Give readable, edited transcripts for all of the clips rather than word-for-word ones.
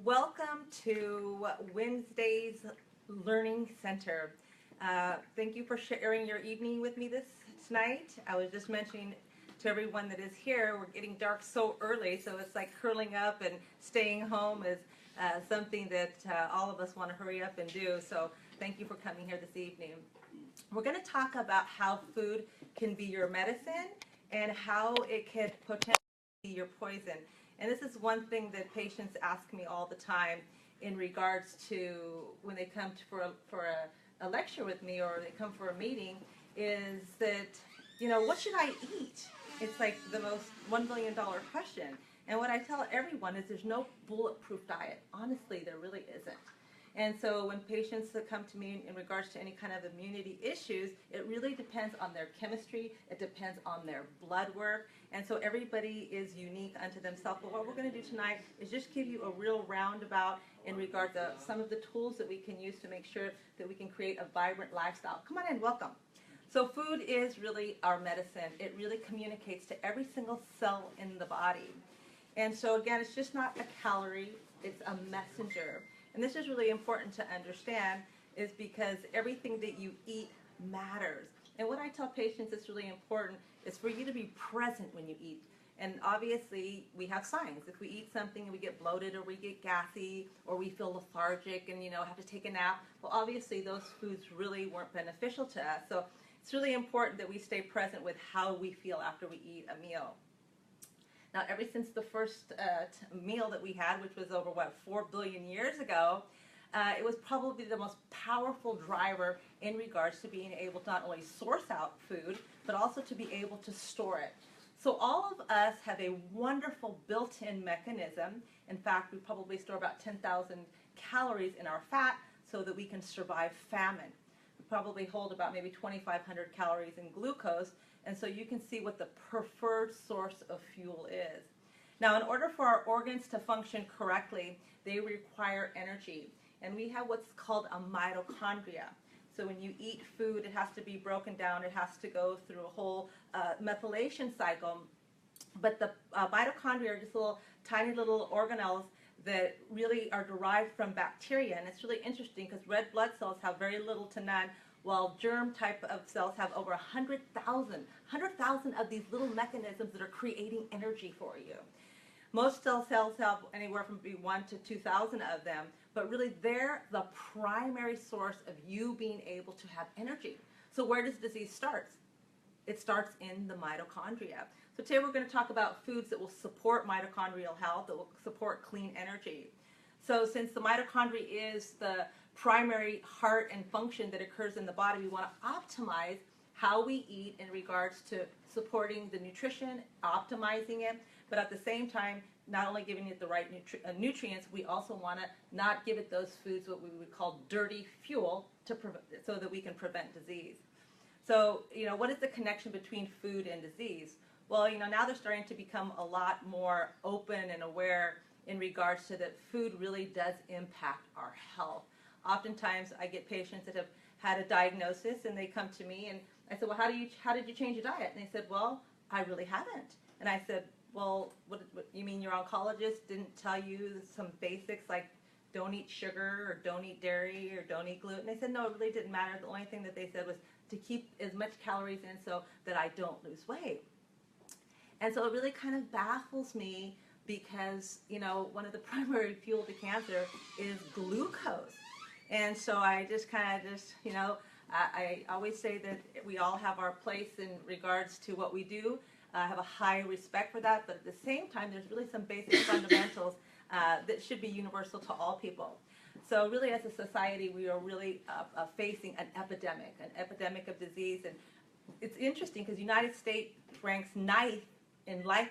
Welcome to Wednesday's Learning Center. Thank you for sharing your evening with me tonight. I was just mentioning to everyone that is here, we're getting dark so early, so it's like curling up and staying home is something that all of us want to hurry up and do. So thank you for coming here this evening. We're going to talk about how food can be your medicine and how it could potentially be your poison. And this is one thing that patients ask me all the time in regards to when they come for a lecture with me or they come for a meeting, is that, what should I eat? It's like the most $1 billion question. And what I tell everyone is there's no bulletproof diet. Honestly, there really isn't. And so when patients that come to me in regards to any kind of immunity issues, it really depends on their chemistry, it depends on their blood work, and so everybody is unique unto themselves. But what we're going to do tonight is just give you a real roundabout in regard to some of the tools that we can use to make sure that we can create a vibrant lifestyle. Come on in, welcome. So food is really our medicine. It really communicates to every single cell in the body. And so again, it's just not a calorie, it's a messenger. And this is really important to understand is because everything that you eat matters. And what I tell patients is really important is for you to be present when you eat. And obviously we have signs. If we eat something and we get bloated or we get gassy or we feel lethargic and have to take a nap, well obviously those foods really weren't beneficial to us. So it's really important that we stay present with how we feel after we eat a meal. Now, ever since the first meal that we had, which was over, 4 billion years ago, it was probably the most powerful driver in regards to being able to not only source out food, but also to be able to store it. So all of us have a wonderful built-in mechanism. In fact, we probably store about 10,000 calories in our fat so that we can survive famine. We probably hold about maybe 2,500 calories in glucose. And so you can see what the preferred source of fuel is. Now, in order for our organs to function correctly, they require energy. And we have what's called a mitochondria. So when you eat food, it has to be broken down. It has to go through a whole methylation cycle. But the mitochondria are just tiny little organelles that really are derived from bacteria. And it's really interesting because red blood cells have very little to none, while germ type of cells have over 100,000 of these little mechanisms that are creating energy for you. Most cells have anywhere from 1 to 2,000 of them, but really they're the primary source of you being able to have energy. So where does disease start? It starts in the mitochondria. So today we're going to talk about foods that will support mitochondrial health, that will support clean energy. So since the mitochondria is the primary heart and function that occurs in the body, we want to optimize how we eat in regards to supporting the nutrition, optimizing it, but at the same time, not only giving it the right nutrients, we also want to not give it those foods, what we would call dirty fuel, so that we can prevent disease. So, what is the connection between food and disease? Well, now they're starting to become a lot more open and aware in regards to that food really does impact our health. Oftentimes I get patients that have had a diagnosis and they come to me and I said, well, how did you change your diet? And they said, well, I really haven't. And I said, well, what you mean your oncologist didn't tell you some basics like don't eat sugar or don't eat dairy or don't eat gluten? They said, no, it really didn't matter. The only thing that they said was to keep as much calories in so that I don't lose weight. And so it really kind of baffles me because, one of the primary fuel to cancer is glucose. And so I just I always say that we all have our place in regards to what we do. I have a high respect for that, but at the same time, there's really some basic fundamentals that should be universal to all people. So really, as a society, we are really facing an epidemic of disease. And it's interesting because the United States ranks 9th in life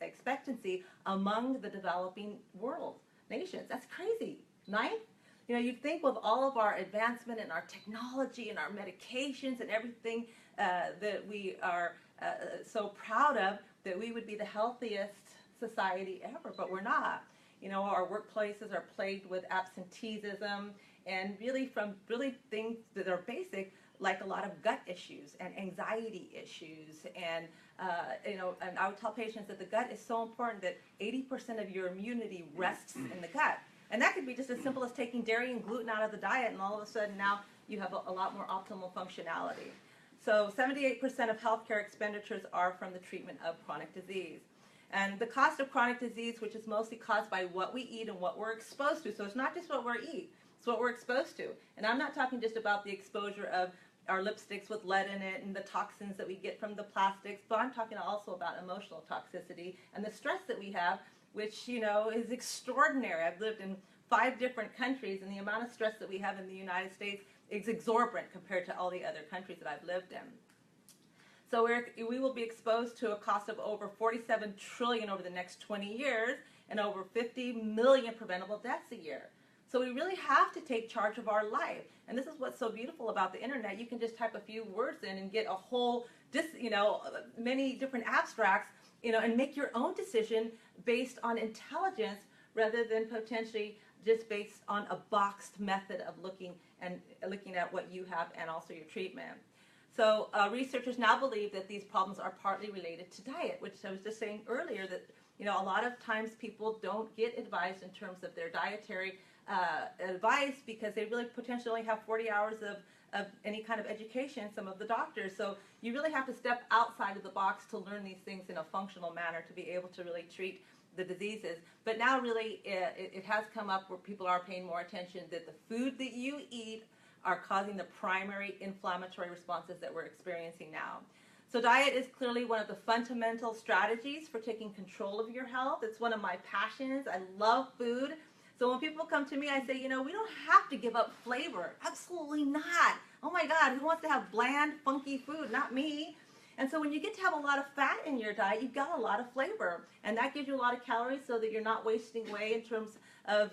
expectancy among the developing world nations. That's crazy. 9th? You'd think with all of our advancement and our technology and our medications and everything that we are so proud of, that we would be the healthiest society ever, but we're not. Our workplaces are plagued with absenteeism and really things that are basic, like a lot of gut issues and anxiety issues and And I would tell patients that the gut is so important that 80% of your immunity rests in the gut. And that could be just as simple as taking dairy and gluten out of the diet, and all of a sudden now you have a lot more optimal functionality. So 78% of healthcare expenditures are from the treatment of chronic disease. And the cost of chronic disease, which is mostly caused by what we eat and what we're exposed to. So it's not just what we eat, it's what we're exposed to. And I'm not talking just about the exposure of our lipsticks with lead in it and the toxins that we get from the plastics, but I'm talking also about emotional toxicity and the stress that we have, which, is extraordinary. I've lived in 5 different countries, and the amount of stress that we have in the United States is exorbitant compared to all the other countries that I've lived in. So we will be exposed to a cost of over $47 trillion over the next 20 years and over 50 million preventable deaths a year. So we really have to take charge of our life. And this is what's so beautiful about the internet. You can just type a few words in and get a whole, many different abstracts, and make your own decision based on intelligence rather than potentially just based on a boxed method of looking at what you have and also your treatment. So researchers now believe that these problems are partly related to diet, which I was just saying earlier that, a lot of times people don't get advice in terms of their dietary advice because they really potentially only have 40 hours of any kind of education, some of the doctors. So you really have to step outside of the box to learn these things in a functional manner to be able to really treat the diseases. But now really it has come up where people are paying more attention that the food that you eat are causing the primary inflammatory responses that we're experiencing now. So diet is clearly one of the fundamental strategies for taking control of your health. It's one of my passions. I love food. So when people come to me, I say, we don't have to give up flavor. Absolutely not. Oh my God, who wants to have bland, funky food? Not me. And so when you get to have a lot of fat in your diet, you've got a lot of flavor. And that gives you a lot of calories so that you're not wasting away in terms of,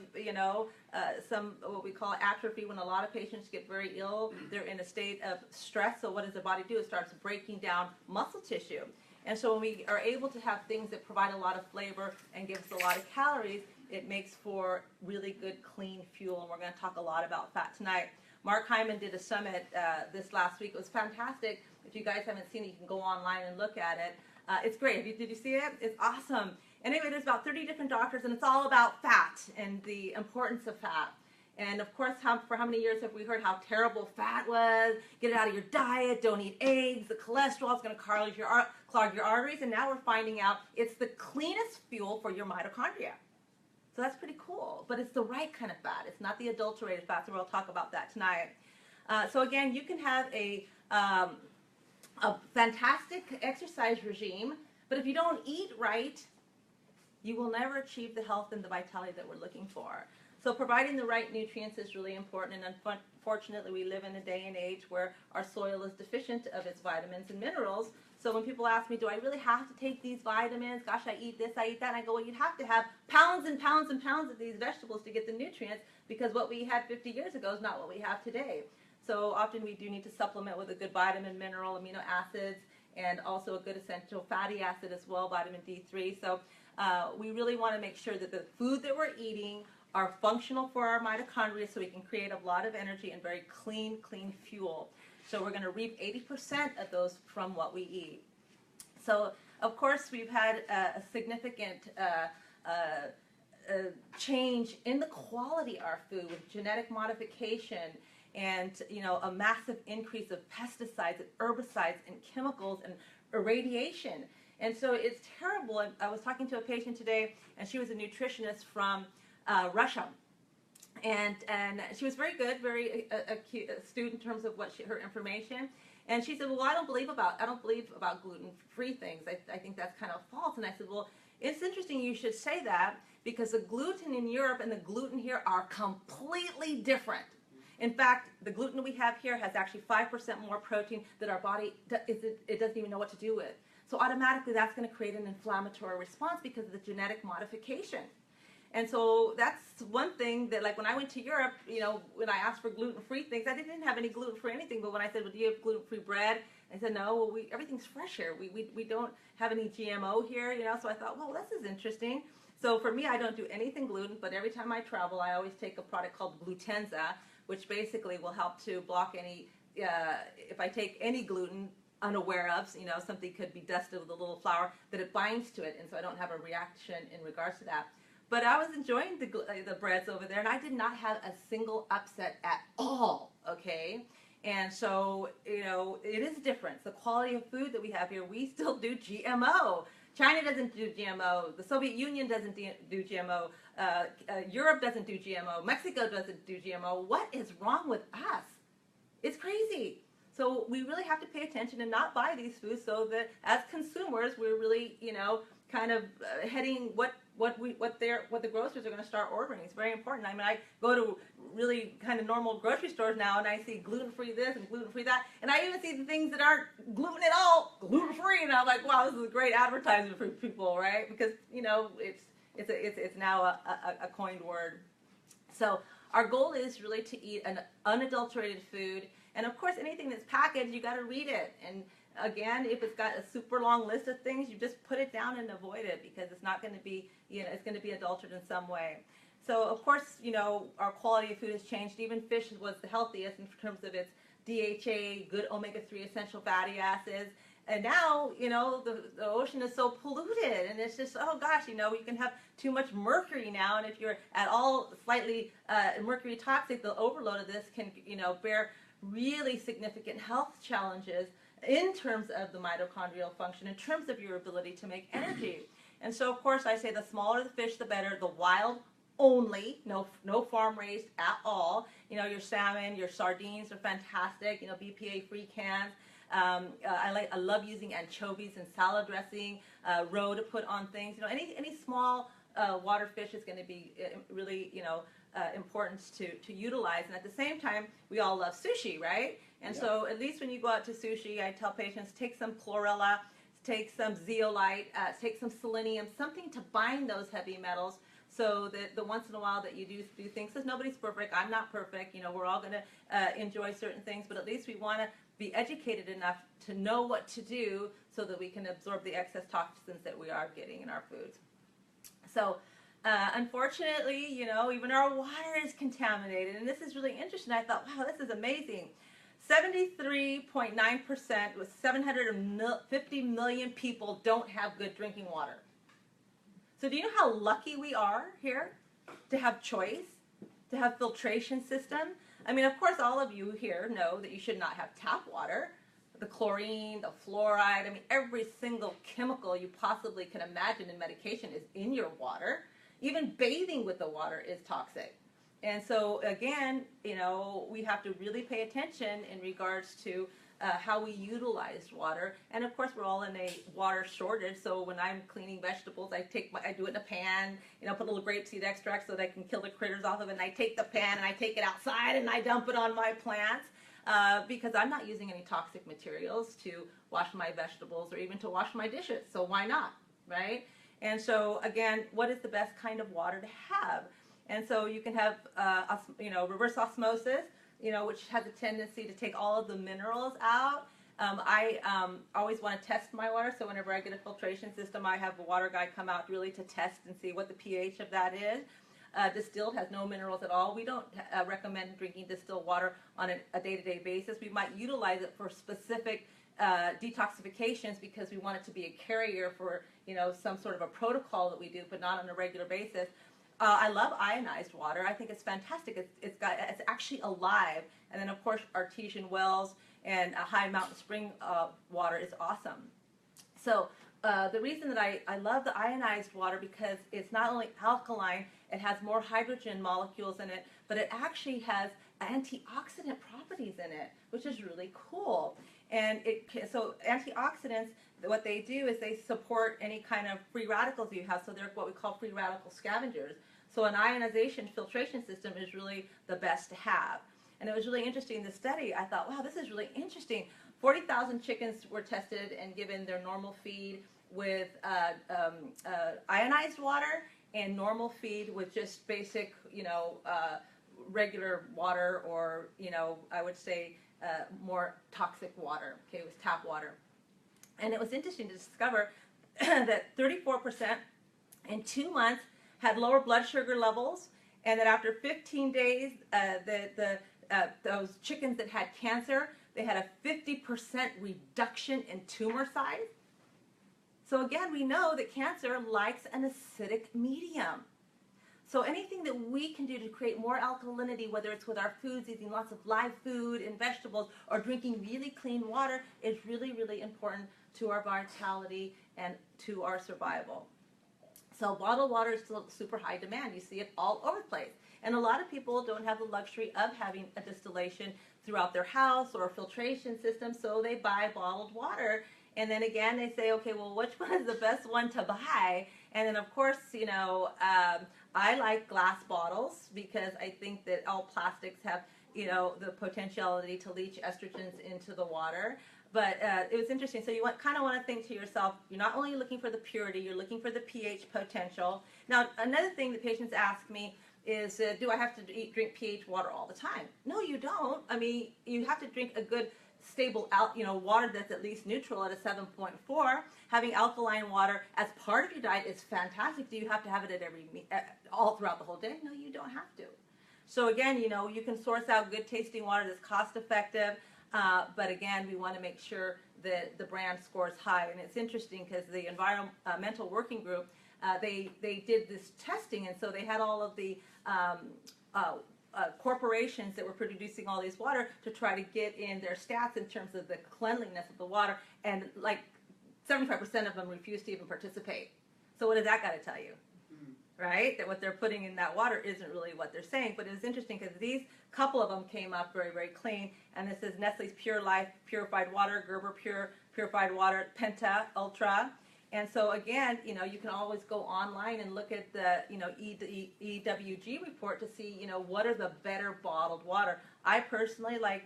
some what we call atrophy. When a lot of patients get very ill, they're in a state of stress. So what does the body do? It starts breaking down muscle tissue. And so when we are able to have things that provide a lot of flavor and give us a lot of calories, it makes for really good, clean fuel. And we're going to talk a lot about fat tonight. Mark Hyman did a summit this last week. It was fantastic. If you guys haven't seen it, you can go online and look at it. It's great. Did you see it? It's awesome. Anyway, there's about 30 different doctors, and it's all about fat and the importance of fat. And of course, for how many years have we heard how terrible fat was? Get it out of your diet. Don't eat eggs. The cholesterol is going to clog your arteries. And now we're finding out it's the cleanest fuel for your mitochondria. So that's pretty cool. But it's the right kind of fat. It's not the adulterated fat. So we'll talk about that tonight. So again, you can have a fantastic exercise regime, but if you don't eat right, you will never achieve the health and the vitality that we're looking for. So providing the right nutrients is really important, and unfortunately we live in a day and age where our soil is deficient of its vitamins and minerals. So when people ask me, do I really have to take these vitamins? Gosh, I eat this, I eat that. And I go, well, you'd have to have pounds and pounds and pounds of these vegetables to get the nutrients, because what we had 50 years ago is not what we have today. So often we do need to supplement with a good vitamin, mineral, amino acids, and also a good essential fatty acid as well, vitamin D3. So we really want to make sure that the food that we're eating are functional for our mitochondria so we can create a lot of energy and very clean fuel. So we're going to reap 80% of those from what we eat. So of course we've had a significant change in the quality of our food with genetic modification and a massive increase of pesticides and herbicides and chemicals and irradiation. And so it's terrible. I was talking to a patient today, and she was a nutritionist from Russia. And she was very good, very astute in terms of her information. And she said, well, I don't believe about gluten-free things. I think that's kind of false. And I said, well, it's interesting you should say that, because the gluten in Europe and the gluten here are completely different. In fact, the gluten we have here has actually 5% more protein that our body it doesn't even know what to do with. So automatically that's going to create an inflammatory response because of the genetic modification. And so that's one thing that, like when I went to Europe, when I asked for gluten-free things, I didn't have any gluten-free anything. But when I said, well, do you have gluten-free bread? I said, no, well, everything's fresh here. We don't have any GMO here, So I thought, well, this is interesting. So for me, I don't do anything gluten, but every time I travel, I always take a product called Glutenza, which basically will help to block any, if I take any gluten, unaware of. You know, something could be dusted with a little flour, that it binds to it, and so I don't have a reaction in regards to that. But I was enjoying the breads over there, and I did not have a single upset at all, okay? And so, you know, it is different. The quality of food that we have here, we still do GMO. China doesn't do GMO. The Soviet Union doesn't do GMO. Europe doesn't do GMO. Mexico doesn't do GMO. What is wrong with us? It's crazy. So we really have to pay attention and not buy these foods, so that as consumers, we're really, you know, kind of heading what the grocers are going to start ordering. It's very important. I mean, I go to really kind of normal grocery stores now, and I see gluten-free this and gluten-free that, and I even see the things that aren't gluten at all, gluten-free, and I'm like, wow, this is a great advertisement for people, right? Because, you know, it's now a coined word. So our goal is really to eat an unadulterated food, and of course, anything that's packaged, you got to read it. And again, if it's got a super long list of things, you just put it down and avoid it, because it's not going to be, you know, it's going to be adulterated in some way. So of course, you know, our quality of food has changed. Even fish was the healthiest in terms of its DHA, good omega-3 essential fatty acids. And now, you know, the ocean is so polluted, and it's just, oh gosh, you know, you can have too much mercury now, and if you're at all slightly mercury toxic, the overload of this can, you know, bear really significant health challenges in terms of the mitochondrial function, in terms of your ability to make energy. And so, of course, I say the smaller the fish, the better. The wild only, no farm raised at all. You know, your salmon, your sardines are fantastic. You know, BPA-free cans. I love using anchovies in salad dressing, roe to put on things. You know, any small water fish is going to be really, you know, important to utilize. And at the same time, we all love sushi, right? And so at least when you go out to sushi, I tell patients, take some chlorella, take some zeolite, take some selenium, something to bind those heavy metals, so that the once in a while that you do things, because nobody's perfect, I'm not perfect, you know, we're all going to enjoy certain things, but at least we want to be educated enough to know what to do so that we can absorb the excess toxins that we are getting in our foods. So unfortunately, you know, even our water is contaminated, and this is really interesting. I thought, wow, this is amazing. 73.9% with 750 million people don't have good drinking water. So do you know how lucky we are here to have choice, to have filtration system? I mean, of course, all of you here know that you should not have tap water. The chlorine, the fluoride, I mean, every single chemical you possibly can imagine in medication is in your water. Even bathing with the water is toxic. And so, again, you know, we have to really pay attention in regards to how we utilize water. And of course, we're all in a water shortage. So when I'm cleaning vegetables, I do it in a pan, you know, put a little grapeseed extract so that I can kill the critters off of it. And I take the pan and I take it outside and I dump it on my plants because I'm not using any toxic materials to wash my vegetables or even to wash my dishes. So why not, right? And so again, what is the best kind of water to have? And so you can have, you know, reverse osmosis, you know, which has a tendency to take all of the minerals out. I always want to test my water, so whenever I get a filtration system, I have a water guy come out really to test and see what the pH of that is. Distilled has no minerals at all. We don't recommend drinking distilled water on a day-to-day basis. We might utilize it for specific detoxifications because we want it to be a carrier for, you know, some sort of a protocol that we do, but not on a regular basis. I love ionized water. I think it's fantastic. It's actually alive. And then, of course, artesian wells and high mountain spring water is awesome. So the reason that I love the ionized water, because it's not only alkaline, it has more hydrogen molecules in it, but it actually has antioxidant properties in it, which is really cool. And so antioxidants, what they do is they support any kind of free radicals you have, so they're what we call free radical scavengers. So an ionization filtration system is really the best to have. And it was really interesting in the study. I thought, wow, this is really interesting. 40,000 chickens were tested and given their normal feed with ionized water and normal feed with just basic, you know, regular water, or, you know, I would say more toxic water. Okay, it was tap water. And it was interesting to discover that 34% in 2 months had lower blood sugar levels, and that after 15 days, those chickens that had cancer, they had a 50% reduction in tumor size. So again, we know that cancer likes an acidic medium. So anything that we can do to create more alkalinity, whether it's with our foods, eating lots of live food and vegetables, or drinking really clean water, is really, really important to our vitality and to our survival. So bottled water is still super high demand. You see it all over the place. And a lot of people don't have the luxury of having a distillation throughout their house or a filtration system, so they buy bottled water. And then again, they say, okay, well, which one is the best one to buy? And then, of course, I like glass bottles because I think that all plastics have, the potentiality to leach estrogens into the water. But it was interesting. So you kind of want to think to yourself, you're not only looking for the purity, you're looking for the pH potential. Now, another thing that patients ask me is, do I have to drink pH water all the time? No, you don't. I mean, you have to drink a good stable water that's at least neutral at a 7.4. Having alkaline water as part of your diet is fantastic. Do you have to have it at all throughout the whole day? No, you don't have to. So again, you can source out good tasting water that's cost effective. But again, we want to make sure that the brand scores high. And it's interesting because the Environmental Working Group, they did this testing, and so they had all of the corporations that were producing all these water to try to get in their stats in terms of the cleanliness of the water, and like 75% of them refused to even participate. So what does that got to tell you? Right? That what they're putting in that water isn't really what they're saying. But it was interesting because these couple of them came up very, very clean. And this is Nestle's Pure Life Purified Water, Gerber Purified Water, Penta Ultra. And so again, you can always go online and look at the, EWG report to see, what are the better bottled water. I personally like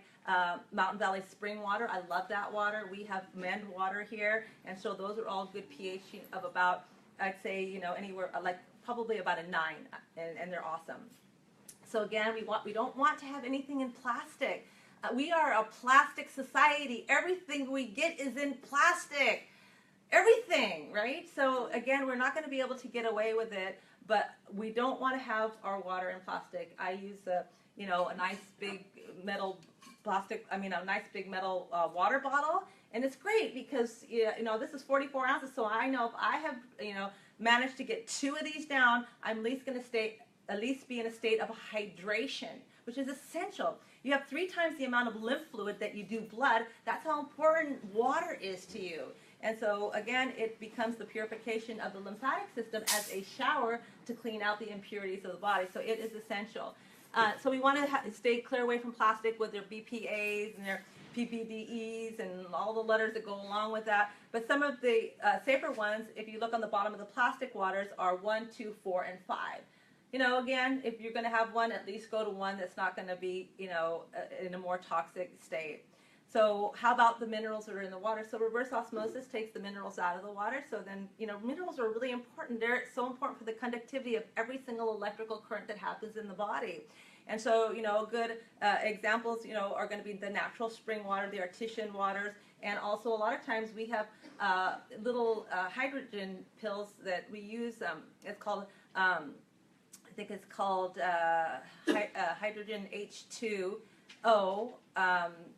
Mountain Valley Spring Water. I love that water. We have Mend water here. And so those are all good pH of about, I'd say, anywhere like probably about a 9, and they're awesome. So again, we don't want to have anything in plastic. We are a plastic society. Everything we get is in plastic. Everything, right? So again, we're not going to be able to get away with it, but we don't want to have our water in plastic. I use a nice big metal water bottle, and it's great because this is 44 ounces. So I know if I have managed to get 2 of these down, I'm at least going to be in a state of hydration, which is essential. You have 3 times the amount of lymph fluid that you do blood. That's how important water is to you. And so, again, it becomes the purification of the lymphatic system as a shower to clean out the impurities of the body. So it is essential. So we want to stay clear away from plastic with their BPAs and their PPDEs and all the letters that go along with that. But some of the safer ones, if you look on the bottom of the plastic waters, are 1, 2, 4, and 5. Again, if you're going to have one, at least go to one that's not going to be, in a more toxic state. So how about the minerals that are in the water? So reverse osmosis takes the minerals out of the water. So then, minerals are really important. They're so important for the conductivity of every single electrical current that happens in the body. And so, good examples, are going to be the natural spring water, the artesian waters, and also a lot of times we have little hydrogen pills that we use. It's called, I think it's called hydrogen H2O,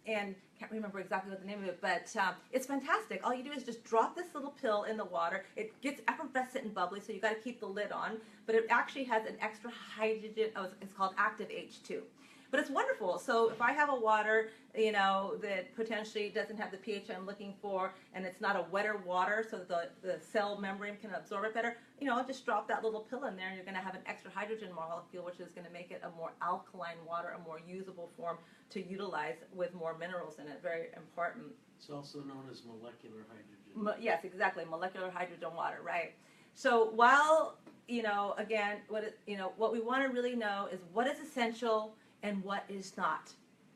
and can't remember exactly what the name of it, but it's fantastic. All you do is just drop this little pill in the water. It gets effervescent and bubbly, so you got to keep the lid on, but it actually has an extra hydrogen. It's called active H2. But it's wonderful. So if I have a water, that potentially doesn't have the pH I'm looking for, and it's not a wetter water so that the cell membrane can absorb it better, I'll just drop that little pill in there, and you're going to have an extra hydrogen molecule, which is going to make it a more alkaline water, a more usable form to utilize with more minerals in it. Very important. It's also known as molecular hydrogen. Yes, exactly. Molecular hydrogen water, right. So while, again, what we want to really know is what is essential and what is not.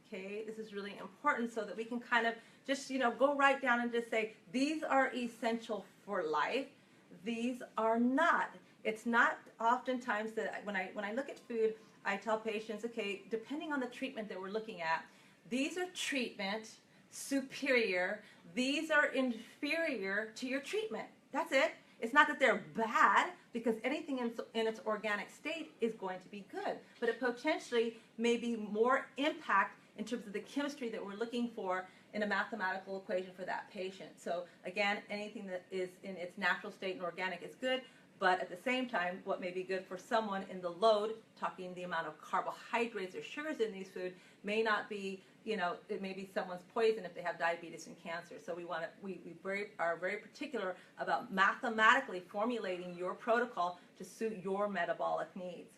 Okay, this is really important so that we can kind of just, go right down and just say, these are essential for life. These are not. It's not oftentimes that when I look at food, I tell patients, okay, depending on the treatment that we're looking at, these are treatment superior. These are inferior to your treatment. That's it. It's not that they're bad, because anything in its organic state is going to be good, but it potentially may be more impact in terms of the chemistry that we're looking for in a mathematical equation for that patient. So again, anything that is in its natural state and organic is good, but at the same time, what may be good for someone in the load, talking the amount of carbohydrates or sugars in these food, may not be, it may be someone's poison if they have diabetes and cancer. So we are very particular about mathematically formulating your protocol to suit your metabolic needs.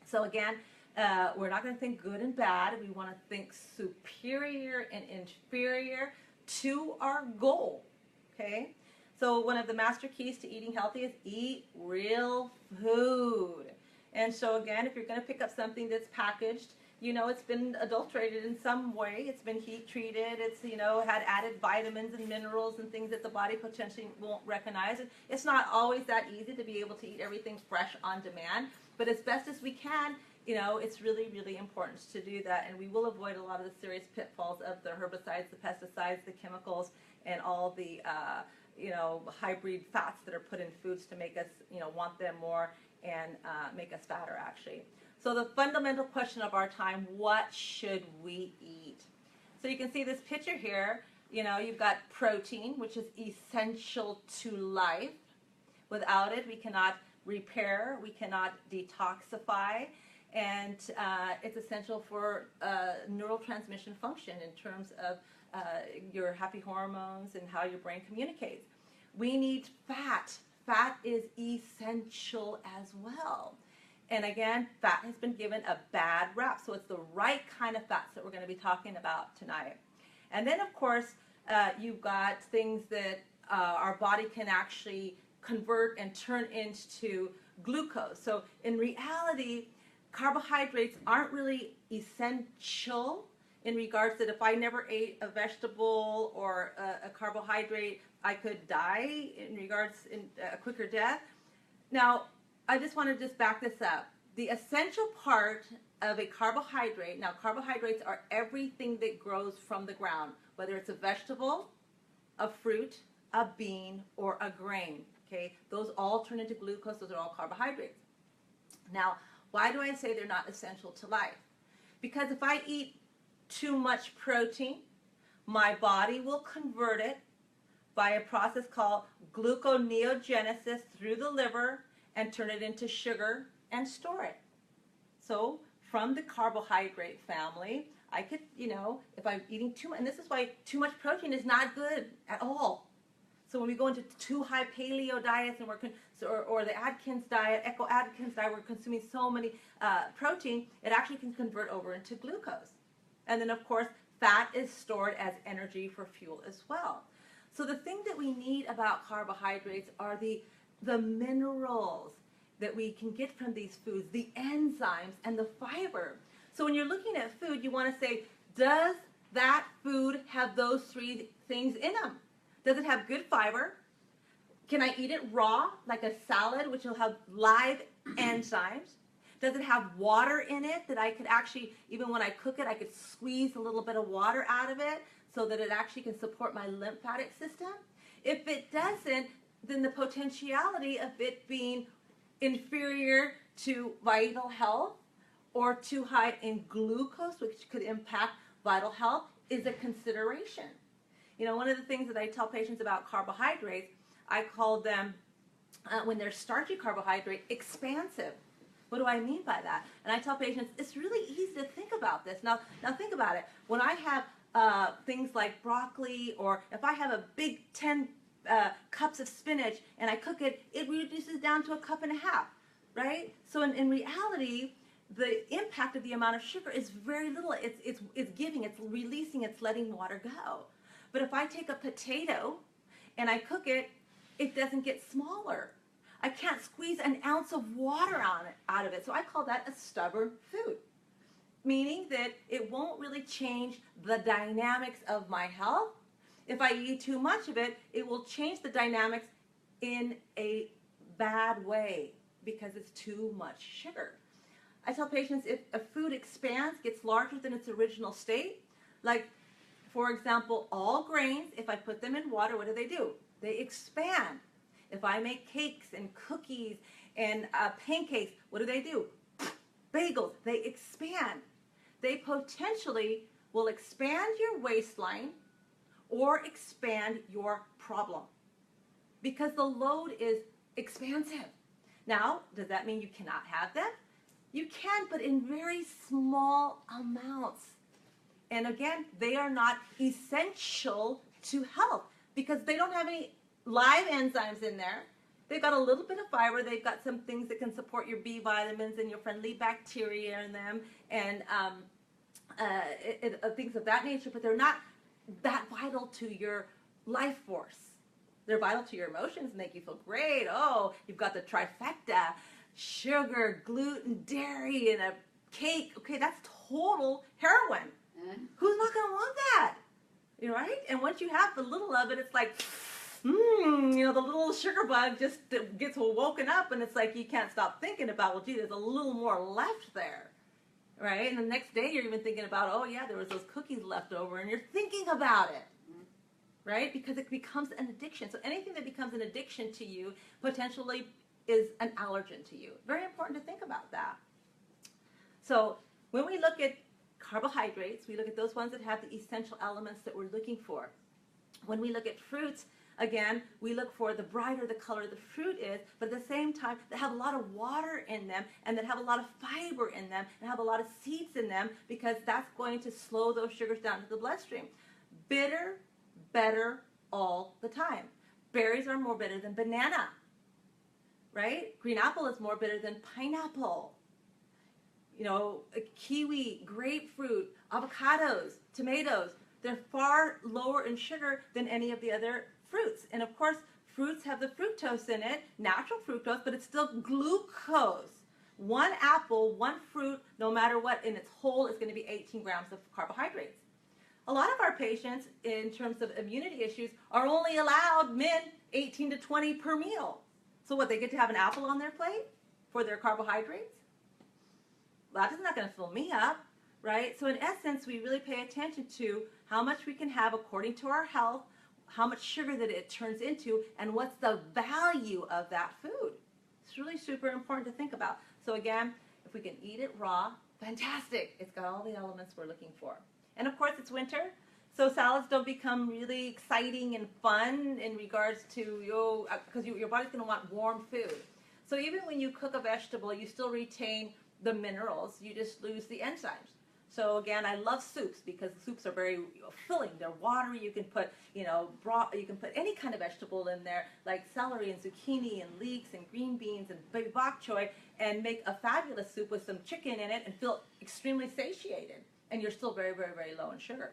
So again, we're not going to think good and bad. We want to think superior and inferior to our goal, okay? So one of the master keys to eating healthy is eat real food. And so again, if you're going to pick up something that's packaged, it's been adulterated in some way. It's been heat treated. It's, had added vitamins and minerals and things that the body potentially won't recognize. And it's not always that easy to be able to eat everything fresh on demand. But as best as we can, it's really, really important to do that. And we will avoid a lot of the serious pitfalls of the herbicides, the pesticides, the chemicals, and all the, hybrid fats that are put in foods to make us, want them more and make us fatter, actually. So the fundamental question of our time, what should we eat? So you can see this picture here. You've got protein, which is essential to life. Without it, we cannot repair, we cannot detoxify, and it's essential for neurotransmission function in terms of your happy hormones and how your brain communicates. We need fat. Fat is essential as well. And again, fat has been given a bad rap, so it's the right kind of fats that we're going to be talking about tonight. And then, of course, you've got things that our body can actually convert and turn into glucose. So in reality, carbohydrates aren't really essential in regards that if I never ate a vegetable or a carbohydrate, I could die in regards in a quicker death. Now, I just want to back this up. The essential part of a carbohydrate, now carbohydrates are everything that grows from the ground, whether it's a vegetable, a fruit, a bean, or a grain, okay? Those all turn into glucose, those are all carbohydrates. Now, why do I say they're not essential to life? Because if I eat too much protein, my body will convert it by a process called gluconeogenesis through the liver and turn it into sugar and store it. So from the carbohydrate family, I could, if I'm eating too much, and this is why too much protein is not good at all. So when we go into too high paleo diets and or the Atkins diet, Echo Atkins diet, we're consuming so many protein, it actually can convert over into glucose. And then of course, fat is stored as energy for fuel as well. So the thing that we need about carbohydrates are the minerals that we can get from these foods, the enzymes and the fiber. So when you're looking at food, you want to say, does that food have those three things in them? Does it have good fiber? Can I eat it raw, like a salad, which will have live enzymes? Does it have water in it that I could actually, even when I cook it, I could squeeze a little bit of water out of it so that it actually can support my lymphatic system? If it doesn't, then the potentiality of it being inferior to vital health or too high in glucose, which could impact vital health, is a consideration. One of the things that I tell patients about carbohydrates, I call them, when they're starchy carbohydrate, expansive. What do I mean by that? And I tell patients, it's really easy to think about this. Now think about it. When I have things like broccoli, or if I have a big 10 cups of spinach and I cook it, it reduces down to a cup and a half, right? So in reality, the impact of the amount of sugar is very little. It's giving, it's releasing, it's letting water go. But if I take a potato and I cook it, it doesn't get smaller. I can't squeeze an ounce of water out of it. So I call that a stubborn food, meaning that it won't really change the dynamics of my health. If I eat too much of it, it will change the dynamics in a bad way because it's too much sugar. I tell patients, if a food expands, gets larger than its original state, like, for example, all grains, if I put them in water, what do? They expand. If I make cakes and cookies and pancakes, what do? Bagels, they expand. they potentially will expand your waistline or expand your problem because the load is expansive. Now, does that mean you cannot have them? You can, but in very small amounts. And again, they are not essential to health because they don't have any live enzymes in there. They've got a little bit of fiber. They've got some things that can support your B vitamins and your friendly bacteria in them and things of that nature, but they're not that vital to your life force. They're vital to your emotions, make you feel great. Oh, you've got the trifecta, sugar, gluten, dairy, and a cake. Okay, that's total heroin. Who's not going to want that? You know, right? And once you have the little of it, it's like, you know, the little sugar bug just gets woken up, and it's like you can't stop thinking about, well, gee, there's a little more left there. Right? And the next day you're even thinking about, oh, yeah, there was those cookies left over, and you're thinking about it. Right? Because it becomes an addiction. So anything that becomes an addiction to you potentially is an allergen to you. Very important to think about that. So when we look at carbohydrates, we look at those ones that have the essential elements that we're looking for. When we look at fruits, again, we look for the brighter the color the fruit is, but at the same time, they have a lot of water in them and that have a lot of fiber in them and have a lot of seeds in them because that's going to slow those sugars down to the bloodstream. Bitter, better all the time. Berries are more bitter than banana, right? Green apple is more bitter than pineapple. You know, kiwi, grapefruit, avocados, tomatoes, they're far lower in sugar than any of the other fruits. And of course, fruits have the fructose in it, natural fructose, but it's still glucose. One apple, one fruit, no matter what, in its whole is going to be 18 grams of carbohydrates. A lot of our patients, in terms of immunity issues, are only allowed, men, 18 to 20 per meal. So what, they get to have an apple on their plate for their carbohydrates? Well, that's not going to fill me up, right? So in essence, we really pay attention to how much we can have according to our health, how much sugar that it turns into, and what's the value of that food. It's really super important to think about. So again, if we can eat it raw, fantastic. It's got all the elements we're looking for. And of course, it's winter, so salads don't become really exciting and fun in regards to, because your body's going to want warm food. So even when you cook a vegetable, you still retain the minerals. You just lose the enzymes. So again, I love soups because soups are very filling. They're watery. You can put, broth. You can put any kind of vegetable in there, like celery and zucchini and leeks and green beans and baby bok choy, and make a fabulous soup with some chicken in it and feel extremely satiated. And you're still very, very, very low in sugar.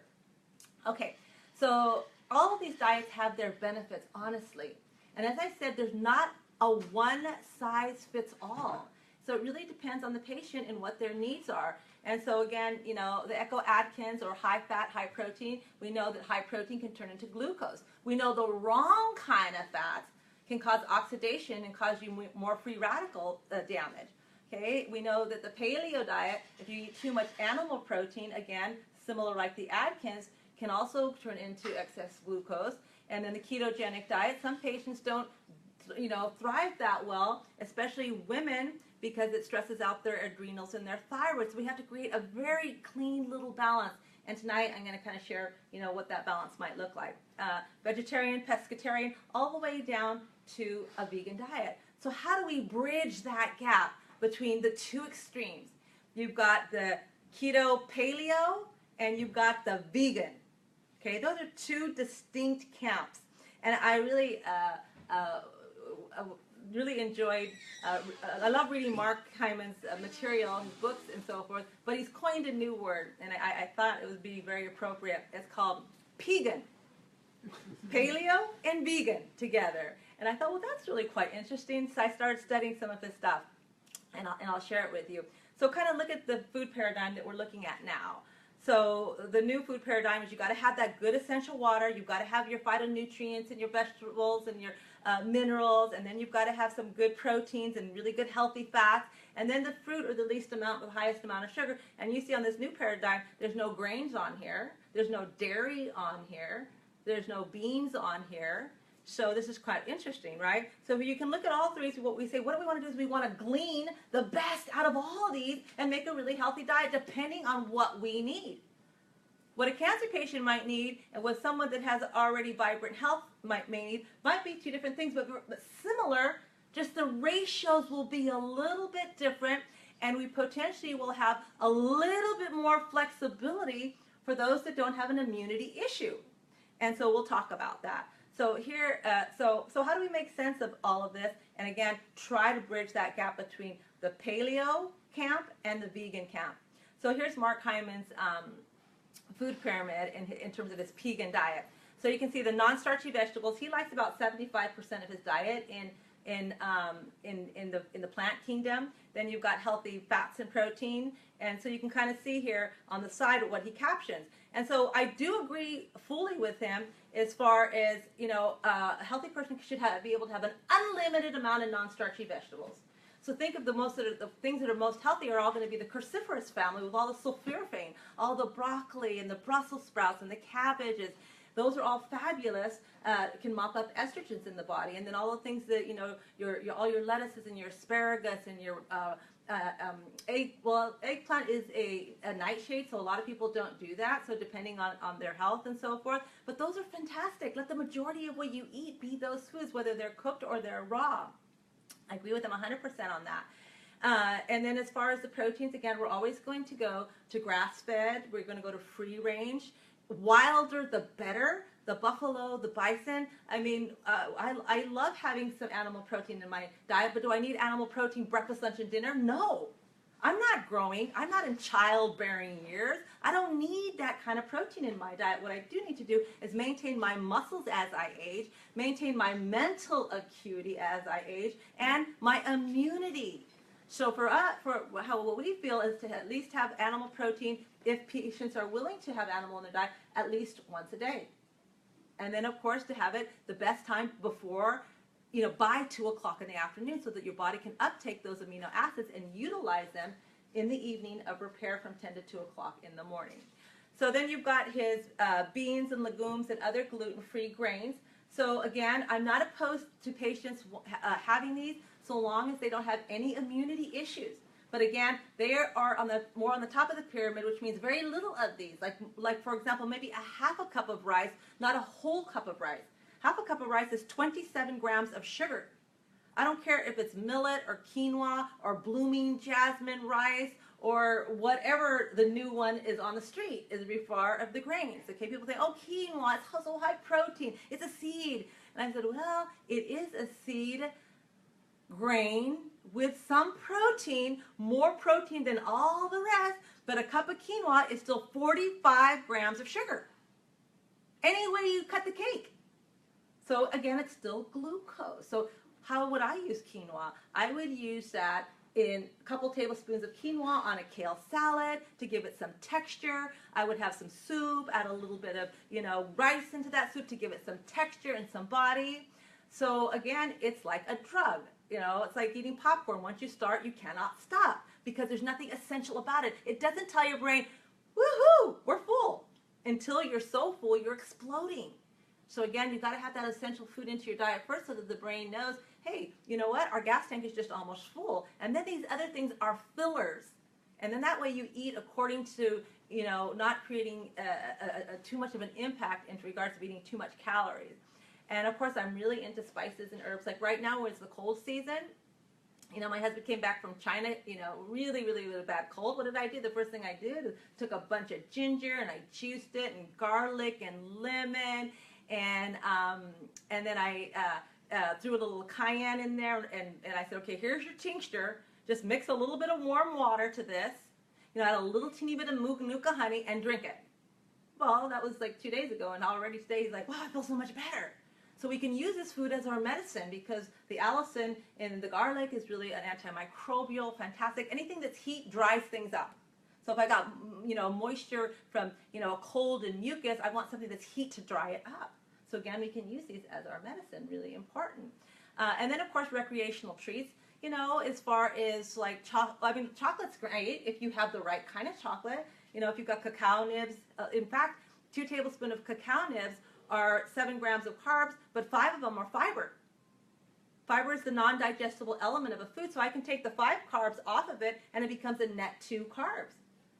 Okay, so all of these diets have their benefits, honestly. And as I said, there's not a one-size-fits-all. So it really depends on the patient and what their needs are. And so again, the Echo Atkins or high-fat, high-protein, we know that high protein can turn into glucose. We know the wrong kind of fats can cause oxidation and cause you more free radical damage. Okay, we know that the paleo diet, if you eat too much animal protein, again, similar like the Atkins, can also turn into excess glucose. And then the ketogenic diet, some patients don't, thrive that well, especially women, because it stresses out their adrenals and their thyroid. So we have to create a very clean little balance. And tonight I'm going to kind of share, what that balance might look like. Vegetarian, pescatarian, all the way down to a vegan diet. So how do we bridge that gap between the two extremes? You've got the keto paleo and you've got the vegan. Okay, those are two distinct camps. And I really, really enjoyed, I love reading Mark Hyman's material, his books and so forth, but he's coined a new word, and I thought it would be very appropriate. It's called pegan. Paleo and vegan together. And I thought, well, that's really quite interesting, so I started studying some of his stuff, and I'll share it with you. So kind of look at the food paradigm that we're looking at now. So the new food paradigm is you've got to have that good essential water, you've got to have your phytonutrients and your vegetables and your minerals, and then you've got to have some good proteins and really good healthy fats, and then the fruit or the least amount with the highest amount of sugar. And you see on this new paradigm, there's no grains on here, there's no dairy on here, there's no beans on here, So this is quite interesting, right? So you can look at all three. So what we say, what do we want to do is we want to glean the best out of all of these and make a really healthy diet depending on what we need. What a cancer patient might need and what someone that has already vibrant health may need might be two different things, but similar, just the ratios will be a little bit different, and we potentially will have a little bit more flexibility for those that don't have an immunity issue. And so we'll talk about that. So here, so how do we make sense of all of this? And again, try to bridge that gap between the paleo camp and the vegan camp. So here's Mark Hyman's food pyramid in terms of his vegan diet. So you can see the non-starchy vegetables. He likes about 75% of his diet in the plant kingdom. Then you've got healthy fats and protein, and so you can kind of see here on the side what he captions. And so I do agree fully with him as far as, you know, a healthy person should be able to have an unlimited amount of non-starchy vegetables. So think of the things that are most healthy are all going to be the cruciferous family with all the sulforaphane, all the broccoli and the Brussels sprouts and the cabbages. Those are all fabulous. Can mop up estrogens in the body, and then all the things that, you know, all your lettuces and your asparagus and your eggplant is a nightshade, so a lot of people don't do that. So depending on their health and so forth, but those are fantastic. Let the majority of what you eat be those foods, whether they're cooked or they're raw. I agree with them 100% on that. And then as far as the proteins, again, we're always going to go to grass-fed. We're going to go to free range. Wilder, the better. The buffalo, the bison. I mean, I love having some animal protein in my diet, but do I need animal protein breakfast, lunch, and dinner? No. I'm not growing. I'm not in childbearing years. I don't need that kind of protein in my diet. What I do need to do is maintain my muscles as I age, maintain my mental acuity as I age, and my immunity. So for us, what we feel is to at least have animal protein, if patients are willing to have animal in their diet, at least once a day. And then, of course, to have it the best time before, you know, by 2 o'clock in the afternoon, so that your body can uptake those amino acids and utilize them in the evening of repair from 10 to 2 o'clock in the morning. So then you've got his beans and legumes and other gluten-free grains. So again, I'm not opposed to patients having these so long as they don't have any immunity issues. But again, they are more on the top of the pyramid, which means very little of these. Like for example, maybe a half a cup of rice, not a whole cup of rice. Half a cup of rice is 27 grams of sugar. I don't care if it's millet or quinoa or blooming jasmine rice or whatever the new one is on the street is far of the grains. Okay, people say, oh, quinoa, it's so high protein. It's a seed. And I said, well, it is a seed grain with some protein, more protein than all the rest, but a cup of quinoa is still 45 grams of sugar. Any way you cut the cake. So again, it's still glucose. So how would I use quinoa? I would use that in a couple tablespoons of quinoa on a kale salad to give it some texture. I would have some soup, add a little bit of, you know, rice into that soup to give it some texture and some body. So again, it's like a drug. You know, it's like eating popcorn. Once you start, you cannot stop because there's nothing essential about it. It doesn't tell your brain, woohoo, we're full. Until you're so full, you're exploding. So again, you've got to have that essential food into your diet first so that the brain knows, hey, you know what, our gas tank is just almost full. And then these other things are fillers. And then that way you eat according to, you know, not creating too much of an impact in regards to eating too much calories. And of course, I'm really into spices and herbs. Like right now, when it's the cold season, you know, my husband came back from China, you know, really, really, really bad cold. What did I do? The first thing I did is took a bunch of ginger and I juiced it, and garlic and lemon, and then I threw a little cayenne in there, and I said, okay, here's your tincture. Just mix a little bit of warm water to this, you know, add a little teeny bit of manuka honey, and drink it. Well, that was like 2 days ago, and already today he's like, wow, I feel so much better. So we can use this food as our medicine because the allicin in the garlic is really an antimicrobial, fantastic. Anything that's heat dries things up. So if I got, you know, moisture from, you know, a cold and mucus, I want something that's heat to dry it up. So again, we can use these as our medicine, really important. And then of course, recreational treats, you know, as far as like chocolate. I mean, chocolate's great if you have the right kind of chocolate. You know, if you've got cacao nibs, in fact, 2 tablespoons of cacao nibs are 7 grams of carbs, but 5 of them are fiber. Fiber is the non-digestible element of a food, so I can take the 5 carbs off of it, and it becomes a net 2 carbs.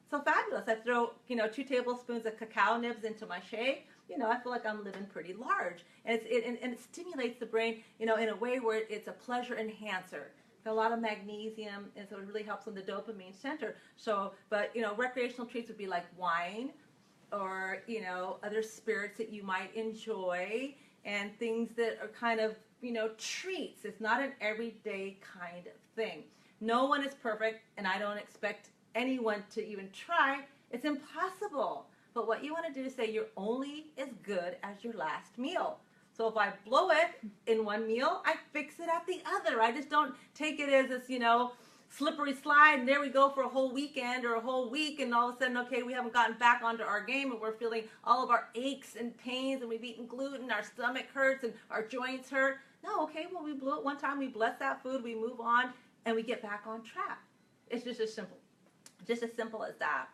So fabulous. I throw, 2 tablespoons of cacao nibs into my shake. I feel like I'm living pretty large. And it stimulates the brain, in a way where it's a pleasure enhancer. Got a lot of magnesium, and so it really helps on the dopamine center. So, but, recreational treats would be like wine or, other spirits that you might enjoy, and things that are kind of, treats. It's not an everyday kind of thing. No one is perfect, and I don't expect anyone to even try. It's impossible. But what you want to do is say you're only as good as your last meal. So if I blow it in one meal, I fix it at the other. I just don't take it as this, slippery slide, and there we go for a whole weekend or a whole week, and all of a sudden, okay, we haven't gotten back onto our game, and we're feeling all of our aches and pains, and we've eaten gluten, our stomach hurts, and our joints hurt. No, okay, well, we blew it one time, we bless that food, we move on, and we get back on track. It's just as simple. Just as simple as that.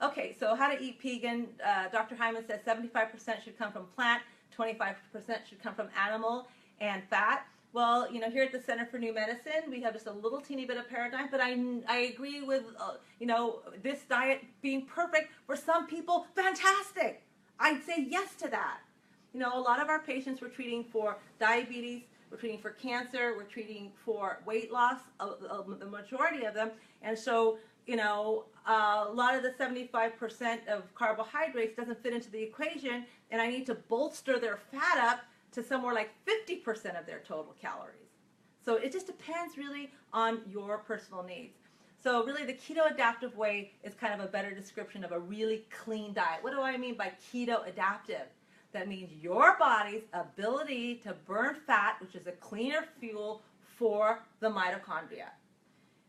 Okay, so how to eat vegan. Dr. Hyman says 75% should come from plant, 25% should come from animal and fat. Well, here at the Center for New Medicine, we have just a little teeny bit of paradigm, but I agree with, this diet being perfect for some people, fantastic. I'd say yes to that. A lot of our patients we're treating for diabetes, we're treating for cancer, we're treating for weight loss, the majority of them, and so, a lot of the 75% of carbohydrates doesn't fit into the equation, and I need to bolster their fat up to somewhere like 50% of their total calories. So it just depends really on your personal needs. So really the keto adaptive way is kind of a better description of a really clean diet. What do I mean by keto adaptive? That means your body's ability to burn fat, which is a cleaner fuel for the mitochondria.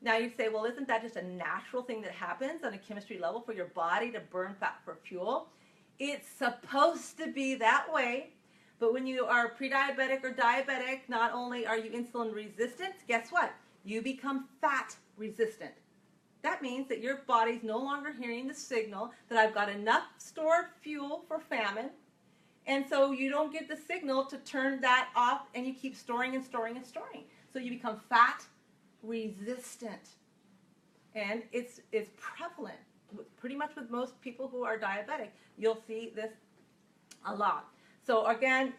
Now you say, well, isn't that just a natural thing that happens on a chemistry level for your body to burn fat for fuel? It's supposed to be that way, but when you are pre-diabetic or diabetic, not only are you insulin resistant, guess what? You become fat resistant. That means that your body's no longer hearing the signal that I've got enough stored fuel for famine, and so you don't get the signal to turn that off, and you keep storing and storing and storing. So you become fat resistant, and it's prevalent pretty much with most people who are diabetic. You'll see this a lot. So again,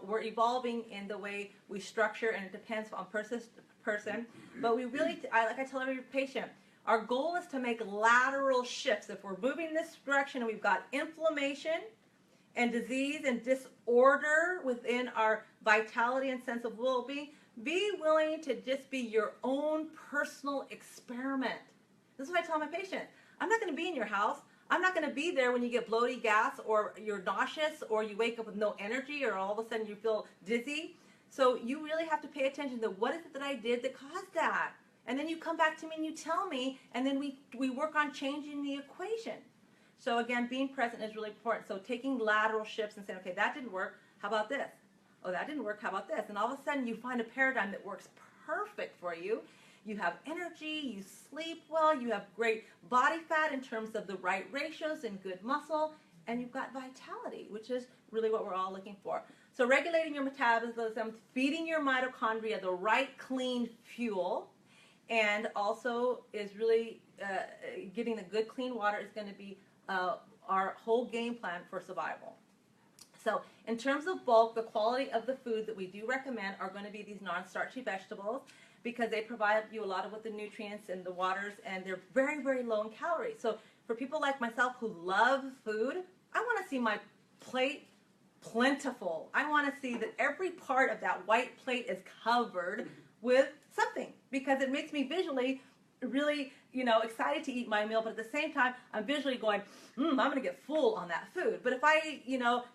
we're evolving in the way we structure, and it depends on person to person, but we really, like I tell every patient, our goal is to make lateral shifts. If we're moving this direction and we've got inflammation and disease and disorder within our vitality and sense of well-being, be willing to just be your own personal experiment. This is what I tell my patients. I'm not going to be in your house. I'm not going to be there when you get bloaty gas or you're nauseous or you wake up with no energy or all of a sudden you feel dizzy. So you really have to pay attention to what is it that I did that caused that. And then you come back to me and you tell me, and then we work on changing the equation. So again, being present is really important. So taking lateral shifts and saying, okay, that didn't work. How about this? Oh, that didn't work. How about this? And all of a sudden you find a paradigm that works perfect for you. You have energy, you sleep well, you have great body fat in terms of the right ratios and good muscle, and you've got vitality, which is really what we're all looking for. So regulating your metabolism, feeding your mitochondria the right clean fuel, and also is really getting the good clean water is going to be our whole game plan for survival. So in terms of bulk, the quality of the food that we do recommend are going to be these non-starchy vegetables, because they provide you a lot of the nutrients and the waters, and they're very, very low in calories. So for people like myself who love food, I want to see my plate plentiful. I want to see that every part of that white plate is covered with something, because it makes me visually really, excited to eat my meal, but at the same time, I'm visually going, I'm going to get full on that food. But if I,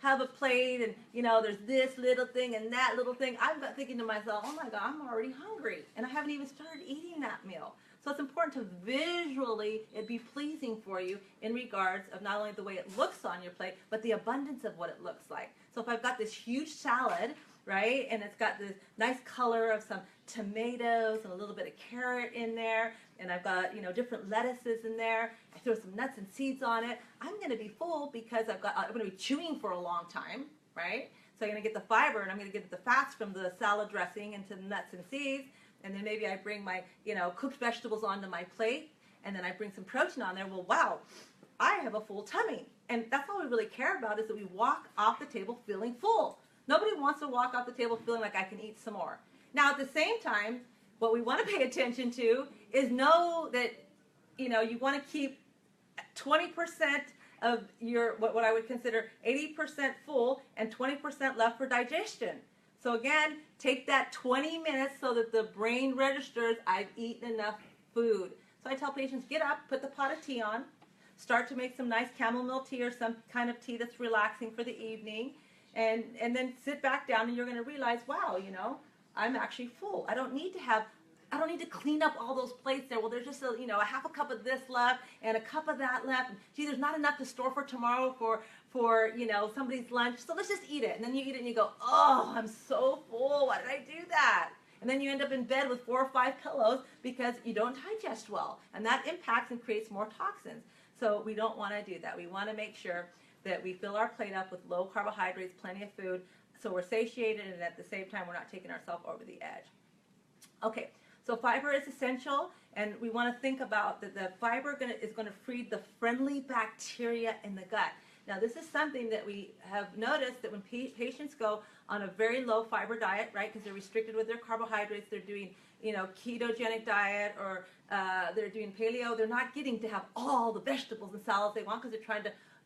have a plate and, there's this little thing and that little thing, I'm thinking to myself, oh my God, I'm already hungry, and I haven't even started eating that meal. So it's important to visually it be pleasing for you in regards of not only the way it looks on your plate, but the abundance of what it looks like. So if I've got this huge salad, right, and it's got this nice color of some tomatoes and a little bit of carrot in there, and I've got, different lettuces in there, I throw some nuts and seeds on it, I'm going to be full because I'm going to be chewing for a long time, right? So I'm going to get the fiber, and I'm going to get the fats from the salad dressing into the nuts and seeds, and then maybe I bring my, cooked vegetables onto my plate, and then I bring some protein on there. Well, wow, I have a full tummy. And that's all we really care about, is that we walk off the table feeling full. Nobody wants to walk off the table feeling like I can eat some more. Now, at the same time, what we want to pay attention to is know that, you want to keep 20% of your, what I would consider 80% full and 20% left for digestion. So again, take that 20 minutes so that the brain registers I've eaten enough food. So I tell patients, get up, put the pot of tea on, start to make some nice chamomile tea or some kind of tea that's relaxing for the evening, and then sit back down, and you're going to realize, wow, I'm actually full. I don't need to clean up all those plates there. Well, there's just a half a cup of this left and a cup of that left. Gee, there's not enough to store for tomorrow for somebody's lunch. So let's just eat it. And then you eat it and you go, oh, I'm so full. Why did I do that? And then you end up in bed with 4 or 5 pillows because you don't digest well. And that impacts and creates more toxins. So we don't want to do that. We want to make sure that we fill our plate up with low carbohydrates, plenty of food, so we're satiated, and at the same time we're not taking ourselves over the edge. Okay, so fiber is essential, and we want to think about that the fiber is going to feed the friendly bacteria in the gut. Now, this is something that we have noticed, that when patients go on a very low fiber diet, right, because they're restricted with their carbohydrates, they're doing, ketogenic diet, or they're doing paleo, they're not getting to have all the vegetables and salads they want, because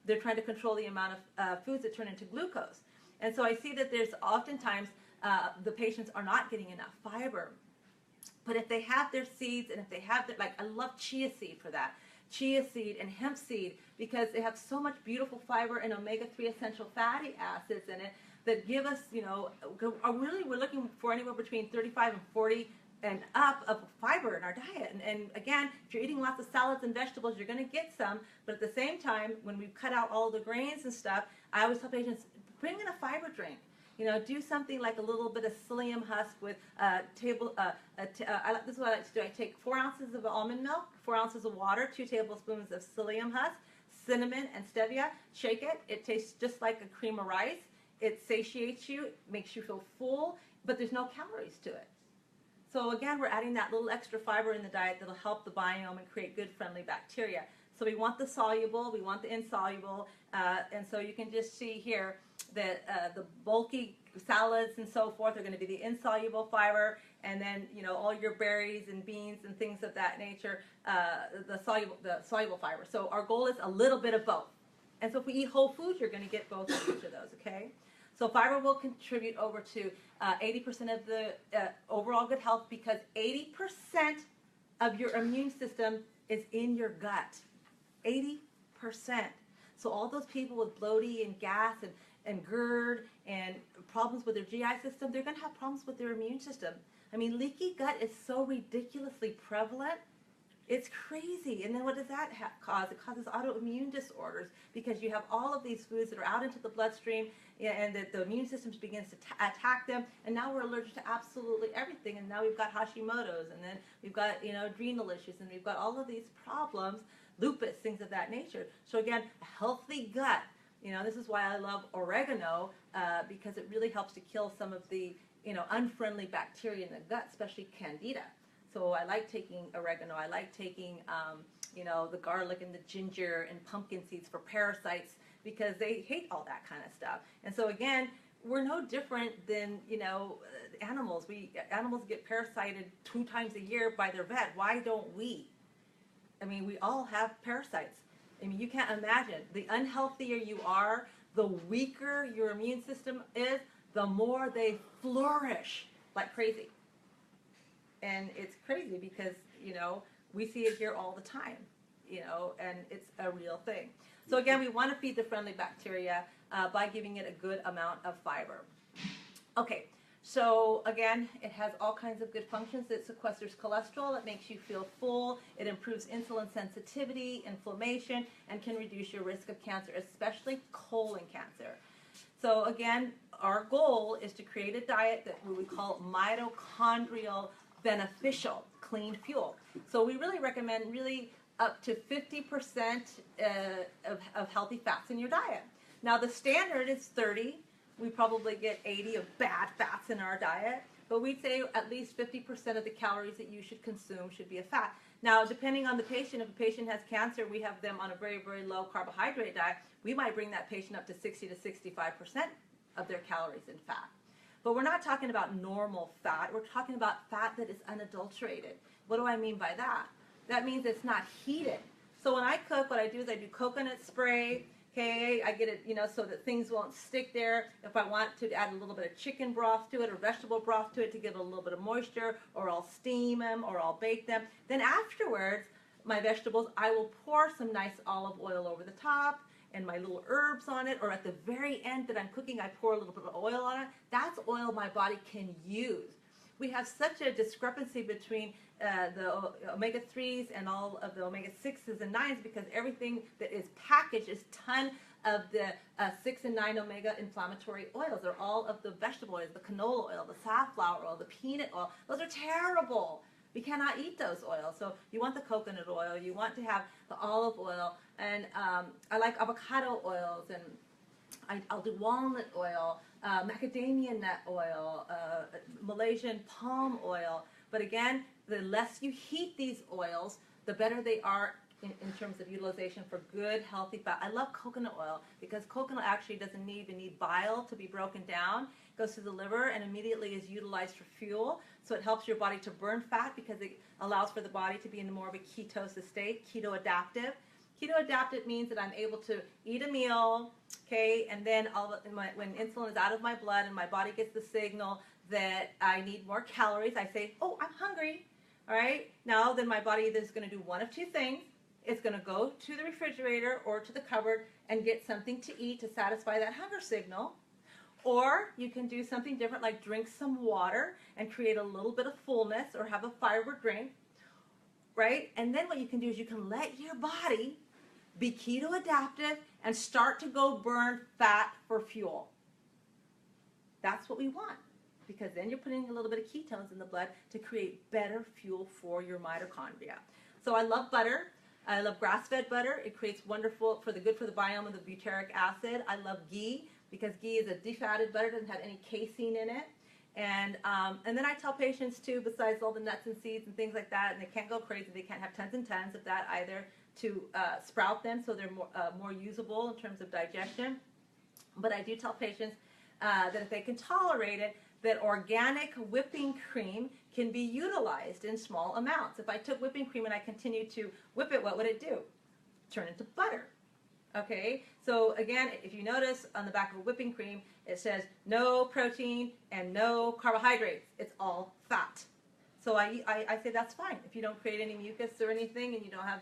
they're trying to control the amount of foods that turn into glucose. And so I see that there's oftentimes the patients are not getting enough fiber. But if they have their seeds, and if they have I love chia seed for that. Chia seed and hemp seed, because they have so much beautiful fiber and omega-3 essential fatty acids in it that give us, we're looking for anywhere between 35 and 40 and up of fiber in our diet. And again, if you're eating lots of salads and vegetables, you're going to get some. But at the same time, when we cut out all the grains and stuff, I always tell patients, bring in a fiber drink. Do something like a little bit of psyllium husk with this is what I like to do. I take 4 ounces of almond milk, 4 ounces of water, 2 tablespoons of psyllium husk, cinnamon, and stevia. Shake it. It tastes just like a cream of rice. It satiates you, makes you feel full, but there's no calories to it. So again, we're adding that little extra fiber in the diet that'll help the biome and create good, friendly bacteria. So we want the soluble, we want the insoluble, and so you can just see here that the bulky salads and so forth are going to be the insoluble fiber, and then all your berries and beans and things of that nature, the soluble fiber. So our goal is a little bit of both. And so if we eat whole foods, you're going to get both of each of those. Okay. So fiber will contribute over to 80% of the overall good health, because 80% of your immune system is in your gut. 80%. So all those people with bloating and gas and GERD and problems with their GI system, they're going to have problems with their immune system. I mean, leaky gut is so ridiculously prevalent. It's crazy. And then what does that cause? It causes autoimmune disorders, because you have all of these foods that are out into the bloodstream, and that the immune system begins to attack them. And now we're allergic to absolutely everything. And now we've got Hashimoto's, and then we've got adrenal issues, and we've got all of these problems, lupus, things of that nature. So again, a healthy gut. This is why I love oregano, because it really helps to kill some of the unfriendly bacteria in the gut, especially candida. So I like taking oregano. I like taking, the garlic and the ginger and pumpkin seeds for parasites, because they hate all that kind of stuff. And so again, we're no different than, animals. Animals get parasited 2 times a year by their vet. Why don't we? I mean, we all have parasites. I mean, you can't imagine. The unhealthier you are, the weaker your immune system is, the more they flourish like crazy. And it's crazy because, we see it here all the time, and it's a real thing. So again, we want to feed the friendly bacteria by giving it a good amount of fiber. Okay, so again, it has all kinds of good functions. It sequesters cholesterol, it makes you feel full, it improves insulin sensitivity, inflammation, and can reduce your risk of cancer, especially colon cancer. So again, our goal is to create a diet that we call mitochondrial beneficial, clean fuel. So we really recommend up to 50% of healthy fats in your diet. Now the standard is 30, we probably get 80 of bad fats in our diet. But we'd say at least 50% of the calories that you should consume should be a fat. Now, depending on the patient, if a patient has cancer, we have them on a very, very low carbohydrate diet. We might bring that patient up to 60 to 65% of their calories in fat. But we're not talking about normal fat. We're talking about fat that is unadulterated. What do I mean by that? That means it's not heated. So when I cook, what I do is I do coconut spray. Okay, I get it, so that things won't stick there. If I want to add a little bit of chicken broth to it or vegetable broth to it to give it a little bit of moisture, or I'll steam them or I'll bake them. Then afterwards, my vegetables, I will pour some nice olive oil over the top and my little herbs on it, or at the very end that I'm cooking, I pour a little bit of oil on it. That's oil my body can use. We have such a discrepancy between the omega-3s and all of the omega-6s and 9s because everything that is packaged is ton of the 6 and 9 omega inflammatory oils. They're all of the vegetable oils, the canola oil, the safflower oil, the peanut oil. Those are terrible. We cannot eat those oils. So you want the coconut oil, you want to have the olive oil, and I like avocado oils, and I'll do walnut oil, macadamia nut oil, Malaysian palm oil. But again, the less you heat these oils, the better they are in terms of utilization for good, healthy fat. I love coconut oil because coconut actually doesn't even need bile to be broken down. It goes to the liver and immediately is utilized for fuel. So it helps your body to burn fat because it allows for the body to be in more of a ketosis state, keto adaptive. Keto adaptive means that I'm able to eat a meal, okay, and then when insulin is out of my blood and my body gets the signal that I need more calories, I say, oh, I'm hungry, all right? Now then my body is going to do one of two things. It's going to go to the refrigerator or to the cupboard and get something to eat to satisfy that hunger signal. Or you can do something different, like drink some water and create a little bit of fullness, or have a fiber drink, right? And then what you can do is you can let your body be keto adaptive and start to go burn fat for fuel. That's what we want, because then you're putting a little bit of ketones in the blood to create better fuel for your mitochondria. So I love butter. I love grass-fed butter. It creates wonderful, good for the biome of the butyric acid. I love ghee because ghee is a defatted butter, doesn't have any casein in it. And then I tell patients too, besides all the nuts and seeds and things like that, and they can't go crazy, they can't have tons and tons of that either, to sprout them so they're more usable in terms of digestion. But I do tell patients that if they can tolerate it, that organic whipping cream can be utilized in small amounts. If I took whipping cream and I continued to whip it, what would it do? Turn into butter. Okay, so again, if you notice on the back of a whipping cream, it says no protein and no carbohydrates. It's all fat. So I say that's fine. If you don't create any mucus or anything and you don't have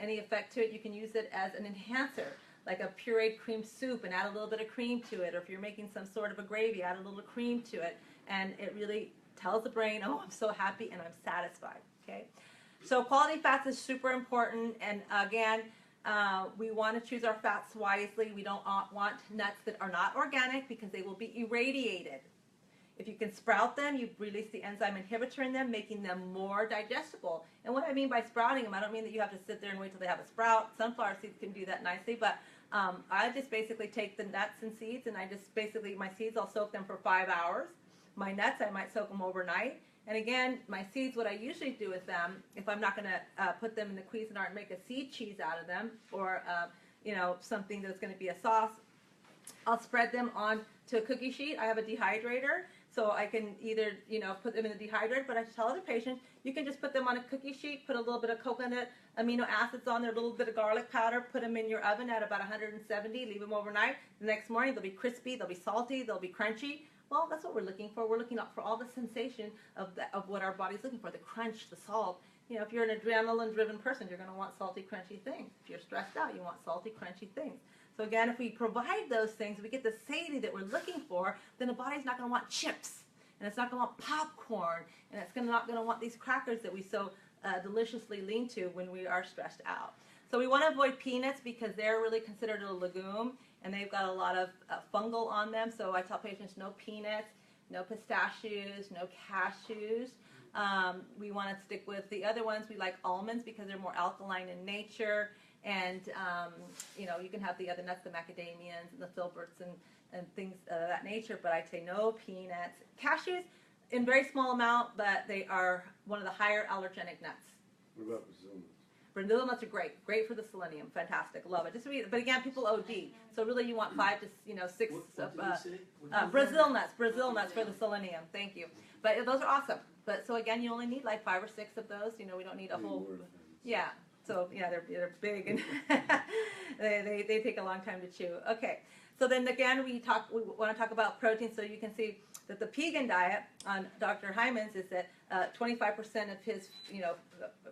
any effect to it, you can use it as an enhancer, like a pureed cream soup, and add a little bit of cream to it. Or if you're making some sort of a gravy, add a little cream to it. And it really tells the brain, oh, I'm so happy and I'm satisfied. Okay, so quality fats is super important. And again, we want to choose our fats wisely. We don't want nuts that are not organic because they will be irradiated. If you can sprout them, you release the enzyme inhibitor in them, making them more digestible. And what I mean by sprouting them, I don't mean that you have to sit there and wait till they have a sprout. Sunflower seeds can do that nicely, but I just basically take the nuts and seeds, and my seeds, I'll soak them for 5 hours. My nuts, I might soak them overnight. And again, my seeds, what I usually do with them, if I'm not going to put them in the Cuisinart and make a seed cheese out of them, or something that's going to be a sauce, I'll spread them on to a cookie sheet. I have a dehydrator, so I can either put them in the dehydrator, but I tell other patients you can just put them on a cookie sheet, put a little bit of coconut amino acids on there, a little bit of garlic powder, put them in your oven at about 170, leave them overnight. The next morning they'll be crispy, they'll be salty, they'll be crunchy. Well, that's what we're looking for. We're looking for all the sensation of what our body's looking for, the crunch, the salt. If you're an adrenaline-driven person, you're going to want salty, crunchy things. If you're stressed out, you want salty, crunchy things. So again, if we provide those things, we get the satiety that we're looking for, then the body's not going to want chips, and it's not going to want popcorn, and it's not going to want these crackers that we so deliciously lean to when we are stressed out. So we want to avoid peanuts because they're really considered a legume, and they've got a lot of fungal on them. So I tell patients no peanuts, no pistachios, no cashews. We want to stick with the other ones. We like almonds because they're more alkaline in nature. And, you can have the other nuts, the macadamias and the filberts and, and things of that nature, but I'd say no peanuts. Cashews in very small amount, but they are one of the higher allergenic nuts. What about Brazil nuts? Brazil nuts are great for the selenium, fantastic, love it. But again, people OD, so really you want 5 to 6 What did you say? Brazil nuts for the selenium. Thank you. But those are awesome. But so again, you only need like 5 or 6 of those. We don't need a whole. Yeah. So yeah, they're big and they take a long time to chew. Okay. So then again, we want to talk about protein. So you can see that the Pegan diet on Dr. Hyman's is that 25% of his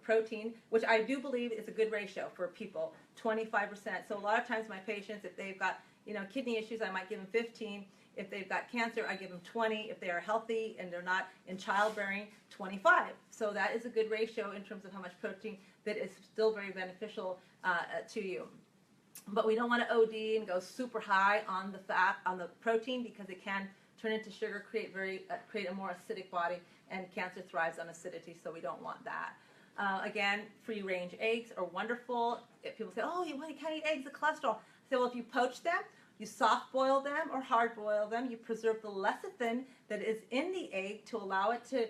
protein, which I do believe is a good ratio for people, 25%. So a lot of times my patients, if they've got kidney issues, I might give them 15. If they've got cancer, I give them 20. If they are healthy and they're not in childbearing, 25. So that is a good ratio in terms of how much protein that is still very beneficial to you. But we don't want to OD and go super high on the fat, on the protein, because it can turn into sugar, create a more acidic body, and cancer thrives on acidity, so we don't want that. Again, free-range eggs are wonderful. If people say, oh, you can't eat eggs, the cholesterol. I say, well, if you poach them, you soft boil them or hard boil them, you preserve the lecithin that is in the egg to allow it to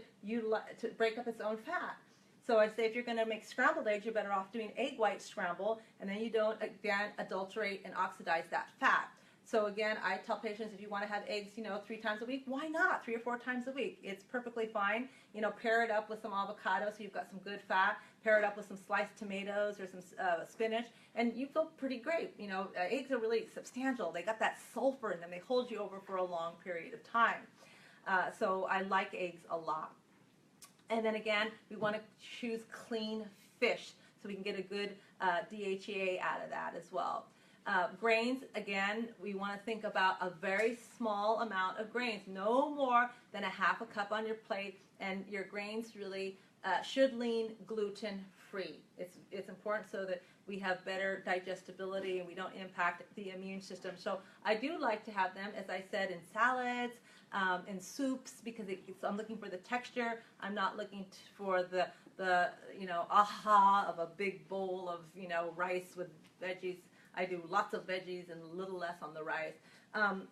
break up its own fat. So I say if you're going to make scrambled eggs, you're better off doing egg white scramble, and then you don't, again, adulterate and oxidize that fat. So again, I tell patients if you want to have eggs, 3 times a week, why not? 3 or 4 times a week. It's perfectly fine. Pair it up with some avocado so you've got some good fat. Pair it up with some sliced tomatoes or some spinach, and you feel pretty great. Eggs are really substantial. They got that sulfur in them. They hold you over for a long period of time. So I like eggs a lot. And then again, we want to choose clean fish so we can get a good DHEA out of that as well. Grains, again, we want to think about a very small amount of grains, no more than a half a cup on your plate, and your grains really should lean gluten-free. It's important so that we have better digestibility and we don't impact the immune system. So I do like to have them, as I said, in salads, in soups, because I'm looking for the texture. I'm not looking for the aha of a big bowl of rice with veggies. I do lots of veggies and a little less on the rice.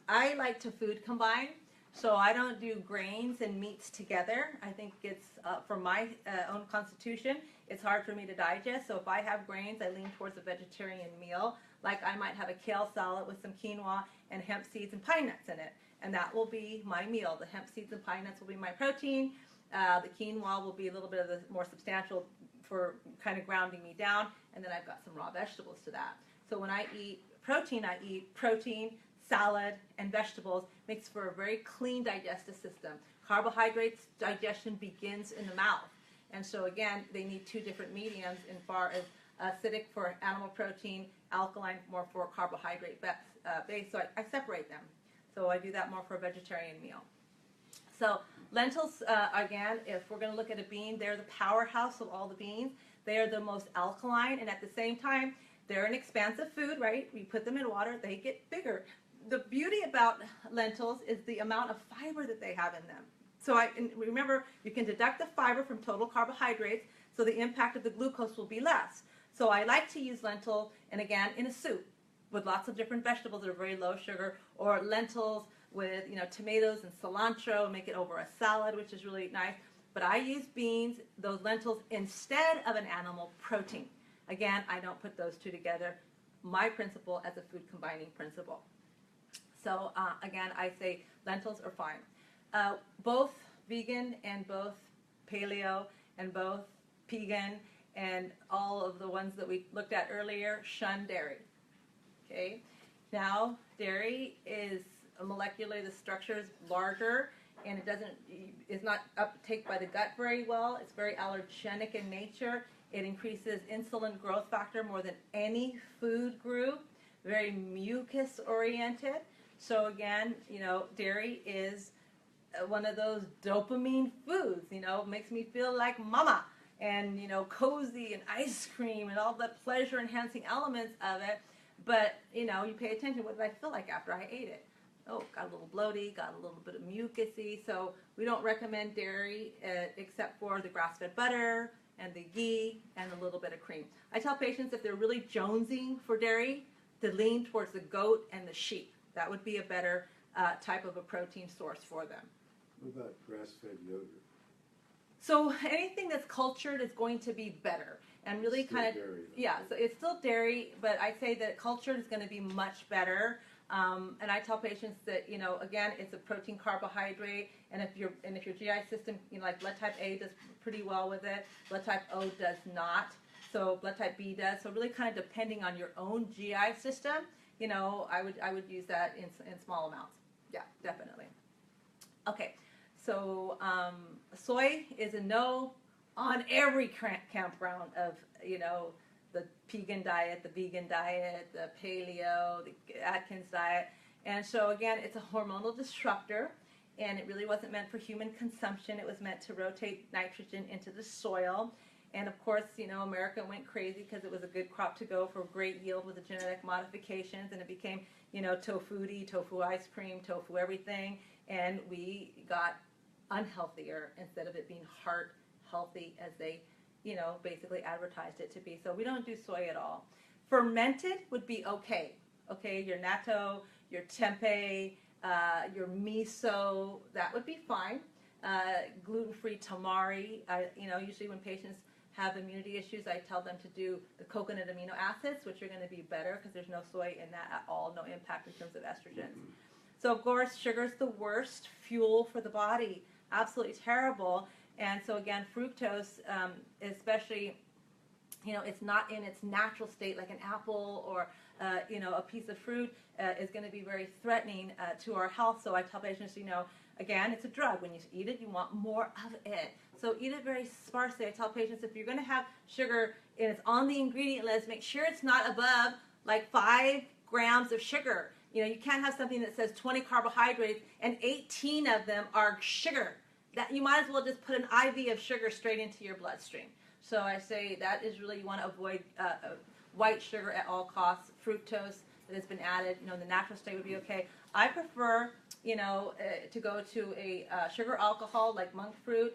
I like to food combine, so I don't do grains and meats together. I think it's, for my own constitution, it's hard for me to digest. So if I have grains, I lean towards a vegetarian meal. Like I might have a kale salad with some quinoa and hemp seeds and pine nuts in it. And that will be my meal. The hemp seeds and pine nuts will be my protein. The quinoa will be a little bit of the more substantial for kind of grounding me down. And then I've got some raw vegetables to that. So when I eat protein, salad, and vegetables. Makes for a very clean digestive system. Carbohydrates digestion begins in the mouth. And so again, they need 2 different mediums in far as acidic for animal protein, alkaline more for carbohydrate base. So I separate them. So I do that more for a vegetarian meal. So lentils, again, if we're going to look at a bean, they're the powerhouse of all the beans. They are the most alkaline, and at the same time, they're an expansive food, right? We put them in water, they get bigger. The beauty about lentils is the amount of fiber that they have in them. So remember, you can deduct the fiber from total carbohydrates, so the impact of the glucose will be less. So I like to use lentil, and again, in a soup with lots of different vegetables that are very low sugar, or lentils with tomatoes and cilantro, make it over a salad, which is really nice. But I use beans, those lentils, instead of an animal protein. Again, I don't put those 2 together. My principle as a food combining principle. So again, I say lentils are fine. Both vegan and both paleo and both pegan and all of the ones that we looked at earlier shun dairy. Okay. Now, dairy is molecularly, the structure is larger, and it's not uptake by the gut very well. It's very allergenic in nature. It increases insulin growth factor more than any food group. Very mucus oriented. So again, dairy is one of those dopamine foods. Makes me feel like mama, and cozy and ice cream and all the pleasure enhancing elements of it. But you pay attention. What did I feel like after I ate it? Oh, got a little bloaty, got a little bit of mucusy. So we don't recommend dairy except for the grass-fed butter and the ghee and a little bit of cream. I tell patients if they're really jonesing for dairy, to lean towards the goat and the sheep. That would be a better type of a protein source for them. What about grass-fed yogurt? So anything that's cultured is going to be better, and really Still kind of, dairy, though, yeah, right? so it's still dairy, but I say that cultured is going to be much better. And I tell patients that, you know, again, it's a protein carbohydrate, and if your GI system, you know, like blood type A does pretty well with it, blood type O does not, so blood type B does. So really kind of depending on your own GI system, you know, I would use that in small amounts. Yeah, definitely. Okay, so soy is a no on every campground of, you know, the vegan diet, the paleo, the Atkins diet. And so again, it's a hormonal disruptor, and it really wasn't meant for human consumption. It was meant to rotate nitrogen into the soil. And of course, you know, America went crazy because it was a good crop to go for great yield with the genetic modifications, and it became, you know, tofu ice cream, tofu everything, and we got unhealthier instead of it being heart healthy as they, you know, basically advertised it to be. So we don't do soy at all. Fermented would be okay. Okay, your natto, your tempeh, your miso, that would be fine. Gluten-free tamari. You know, usually when patients have immunity issues, I tell them to do the coconut amino acids, which are going to be better because there's no soy in that at all, no impact in terms of estrogens. So of course, sugar's the worst fuel for the body. Absolutely terrible. And so again, fructose, especially, you know, it's not in its natural state like an apple or, you know, a piece of fruit is going to be very threatening to our health. So I tell patients, you know, again, it's a drug. When you eat it, you want more of it. So eat it very sparsely. I tell patients if you're going to have sugar and it's on the ingredient list, make sure it's not above like 5 grams of sugar. You know, you can't have something that says 20 carbohydrates and 18 of them are sugar. That you might as well just put an IV of sugar straight into your bloodstream. So I say that is really, you want to avoid white sugar at all costs. Fructose that has been added, you know, in the natural state would be okay. I prefer, you know, to go to a sugar alcohol like monk fruit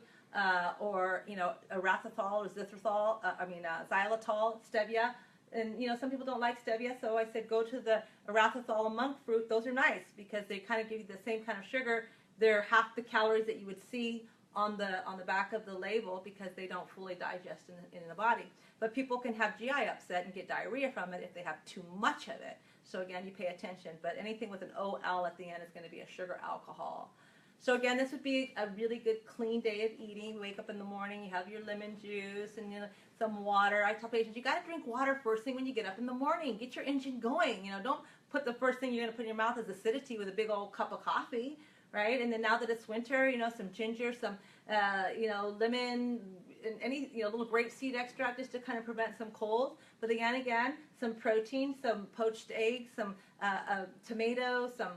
or, you know, erythritol or xylitol, stevia. And, you know, some people don't like stevia, so I said go to the erythritol and monk fruit. Those are nice because they kind of give you the same kind of sugar. They're half the calories that you would see on the back of the label because they don't fully digest in the body. But people can have GI upset and get diarrhea from it if they have too much of it. So again, you pay attention. But anything with an OL at the end is going to be a sugar alcohol. So again, this would be a really good clean day of eating. You wake up in the morning, you have your lemon juice and, you know, some water. I tell patients, you got to drink water first thing when you get up in the morning. Get your engine going. You know, don't put the first thing you're going to put in your mouth as acidity with a big old cup of coffee, right? And then now that it's winter, you know, some ginger, some, you know, lemon, and any, you know, little grapeseed extract just to kind of prevent some colds. But again, some protein, some poached eggs, some tomato, some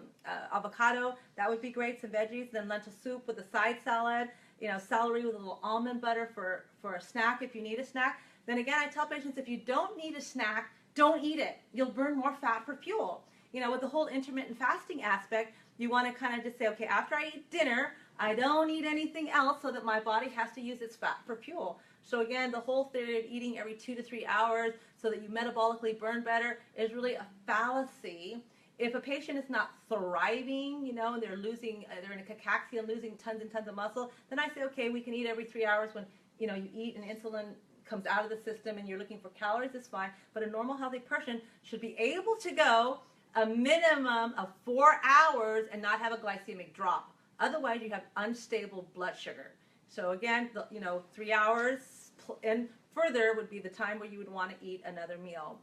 avocado. That would be great. Some veggies. Then lentil soup with a side salad. You know, celery with a little almond butter for a snack if you need a snack. Then again, I tell patients if you don't need a snack, don't eat it. You'll burn more fat for fuel. You know, with the whole intermittent fasting aspect, you want to kind of just say, okay, after I eat dinner, I don't eat anything else so that my body has to use its fat for fuel. So again, the whole theory of eating every 2 to 3 hours so that you metabolically burn better is really a fallacy. If a patient is not thriving, you know, and they're in a cachexia and losing tons and tons of muscle, then I say, okay, we can eat every 3 hours when, you know, you eat and insulin comes out of the system and you're looking for calories, it's fine. But a normal healthy person should be able to go a minimum of 4 hours and not have a glycemic drop. Otherwise, you have unstable blood sugar. So again, you know, 3 hours and further would be the time where you would want to eat another meal.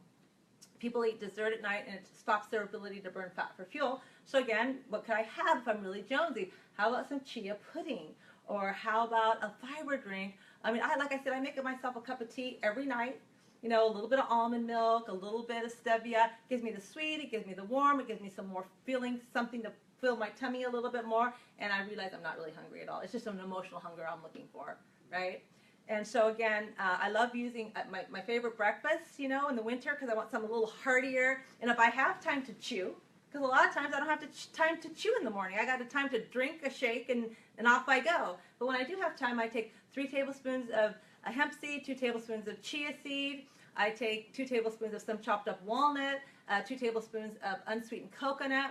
People eat dessert at night and it stops their ability to burn fat for fuel. So again, what could I have if I'm really jonesy? How about some chia pudding? Or how about a fiber drink? I mean, like I said, I make myself a cup of tea every night. You know, a little bit of almond milk, a little bit of stevia. It gives me the sweet, it gives me the warm, it gives me some more feeling, something to fill my tummy a little bit more. And I realize I'm not really hungry at all. It's just an emotional hunger I'm looking for, right? And so again, I love using my favorite breakfast, you know, in the winter because I want something a little heartier. And if I have time to chew, because a lot of times I don't have time to chew in the morning. I got the time to drink a shake and off I go. But when I do have time, I take 3 tablespoons of a hemp seed, 2 tablespoons of chia seed. I take 2 tablespoons of some chopped up walnut, 2 tablespoons of unsweetened coconut,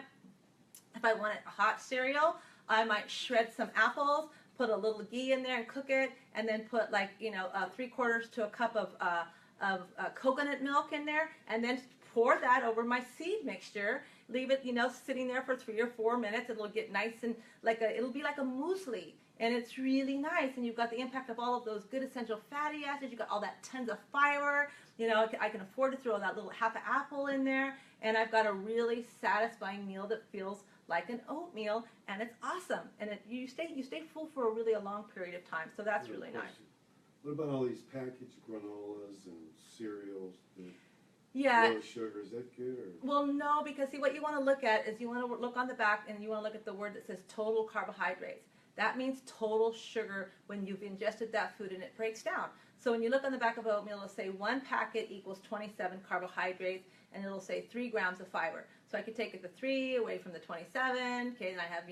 If I wanted a hot cereal, I might shred some apples, put a little ghee in there and cook it, and then put like, 3/4 to a cup of coconut milk in there, and then pour that over my seed mixture. Leave it, sitting there for 3 or 4 minutes. It'll get nice and it'll be like a muesli. And it's really nice, and you've got the impact of all of those good essential fatty acids. You've got all that tons of fiber. I can afford to throw that little half an apple in there, and I've got a really satisfying meal that feels like an oatmeal, and it's awesome. And you stay full for a long period of time, so that's really nice. What about all these packaged granolas and cereals that Yeah. low sugar? Is that good? Or? Well, no, because see, what you want to look at is you want to look on the back, and you want to look at the word that says total carbohydrates. That means total sugar when you've ingested that food and it breaks down. So when you look on the back of oatmeal, it'll say 1 packet equals 27 carbohydrates, and it'll say 3 grams of fiber. So I could take the 3 away from the 27, okay, and I have,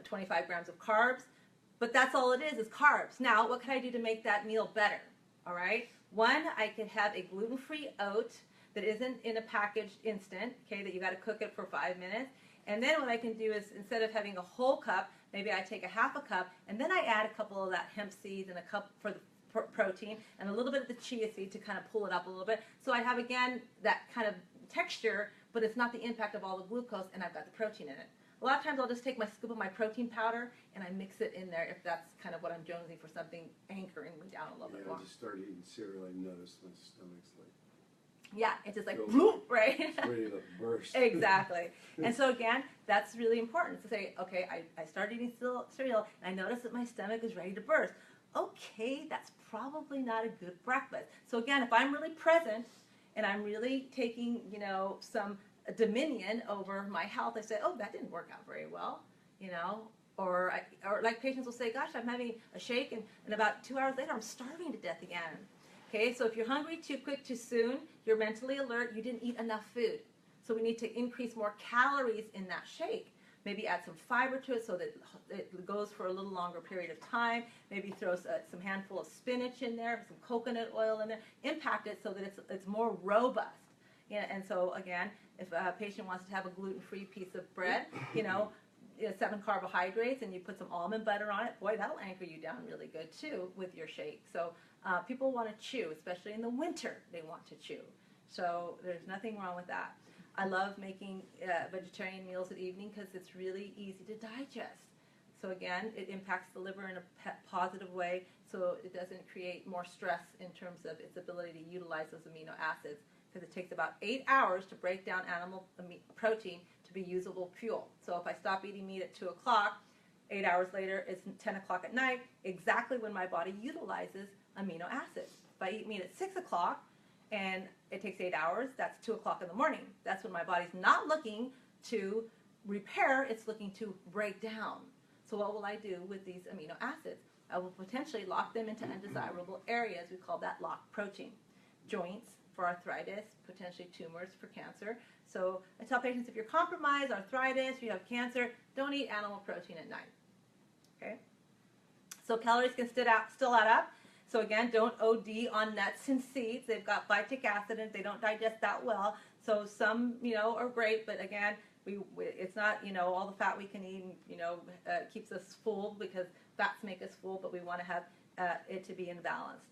25 grams of carbs. But that's all it is carbs. Now, what can I do to make that meal better? All right? One, I could have a gluten-free oat that isn't in a packaged instant, okay, that you got to cook it for 5 minutes. And then what I can do is, instead of having a whole cup, maybe I take a half a cup, and then I add a couple of that hemp seeds and a cup for the protein, and a little bit of the chia seed to kind of pull it up a little bit. So I have, again, that kind of texture, but it's not the impact of all the glucose, and I've got the protein in it. A lot of times I'll just take my scoop of my protein powder, and I mix it in there if that's kind of what I'm jonesing for, something anchoring me down a little bit more. I just started eating cereal. I noticed my stomach's like... Yeah, it's just like, Go bloop, right? It's ready to burst. Exactly. And so again, that's really important to say, okay, I started eating cereal, and I noticed that my stomach is ready to burst. Okay, that's probably not a good breakfast. So again, if I'm really present and I'm really taking, some dominion over my health, I say, oh, that didn't work out very well, or like patients will say, gosh, I'm having a shake, and about 2 hours later, I'm starving to death again. Okay, so if you're hungry too quick, too soon, you're mentally alert, you didn't eat enough food. So we need to increase more calories in that shake. Maybe add some fiber to it so that it goes for a little longer period of time. Maybe throw some handful of spinach in there, some coconut oil in there. Impact it so that it's more robust. And so again, if a patient wants to have a gluten-free piece of bread, 7 carbohydrates, and you put some almond butter on it, boy, that'll anchor you down really good too with your shake. So people want to chew, especially in the winter, they want to chew. So there's nothing wrong with that. I love making vegetarian meals at evening because it's really easy to digest. So again, it impacts the liver in a positive way, so it doesn't create more stress in terms of its ability to utilize those amino acids, because it takes about 8 hours to break down animal protein to be usable fuel. So if I stop eating meat at 2 o'clock, 8 hours later, it's 10 o'clock at night, exactly when my body utilizes amino acids. If I eat meat at 6 o'clock and it takes 8 hours, that's 2 o'clock in the morning. That's when my body's not looking to repair, it's looking to break down. So what will I do with these amino acids? I will potentially lock them into undesirable areas. We call that locked protein. Joints for arthritis, potentially tumors for cancer. So I tell patients, if you're compromised, arthritis, you have cancer, don't eat animal protein at night. Okay? So calories can still add up. So again, don't OD on nuts and seeds. They've got phytic acid and they don't digest that well. So some, are great, but again, it's not, all the fat we can eat, keeps us full, because fats make us full, but we want to have it to be in balance.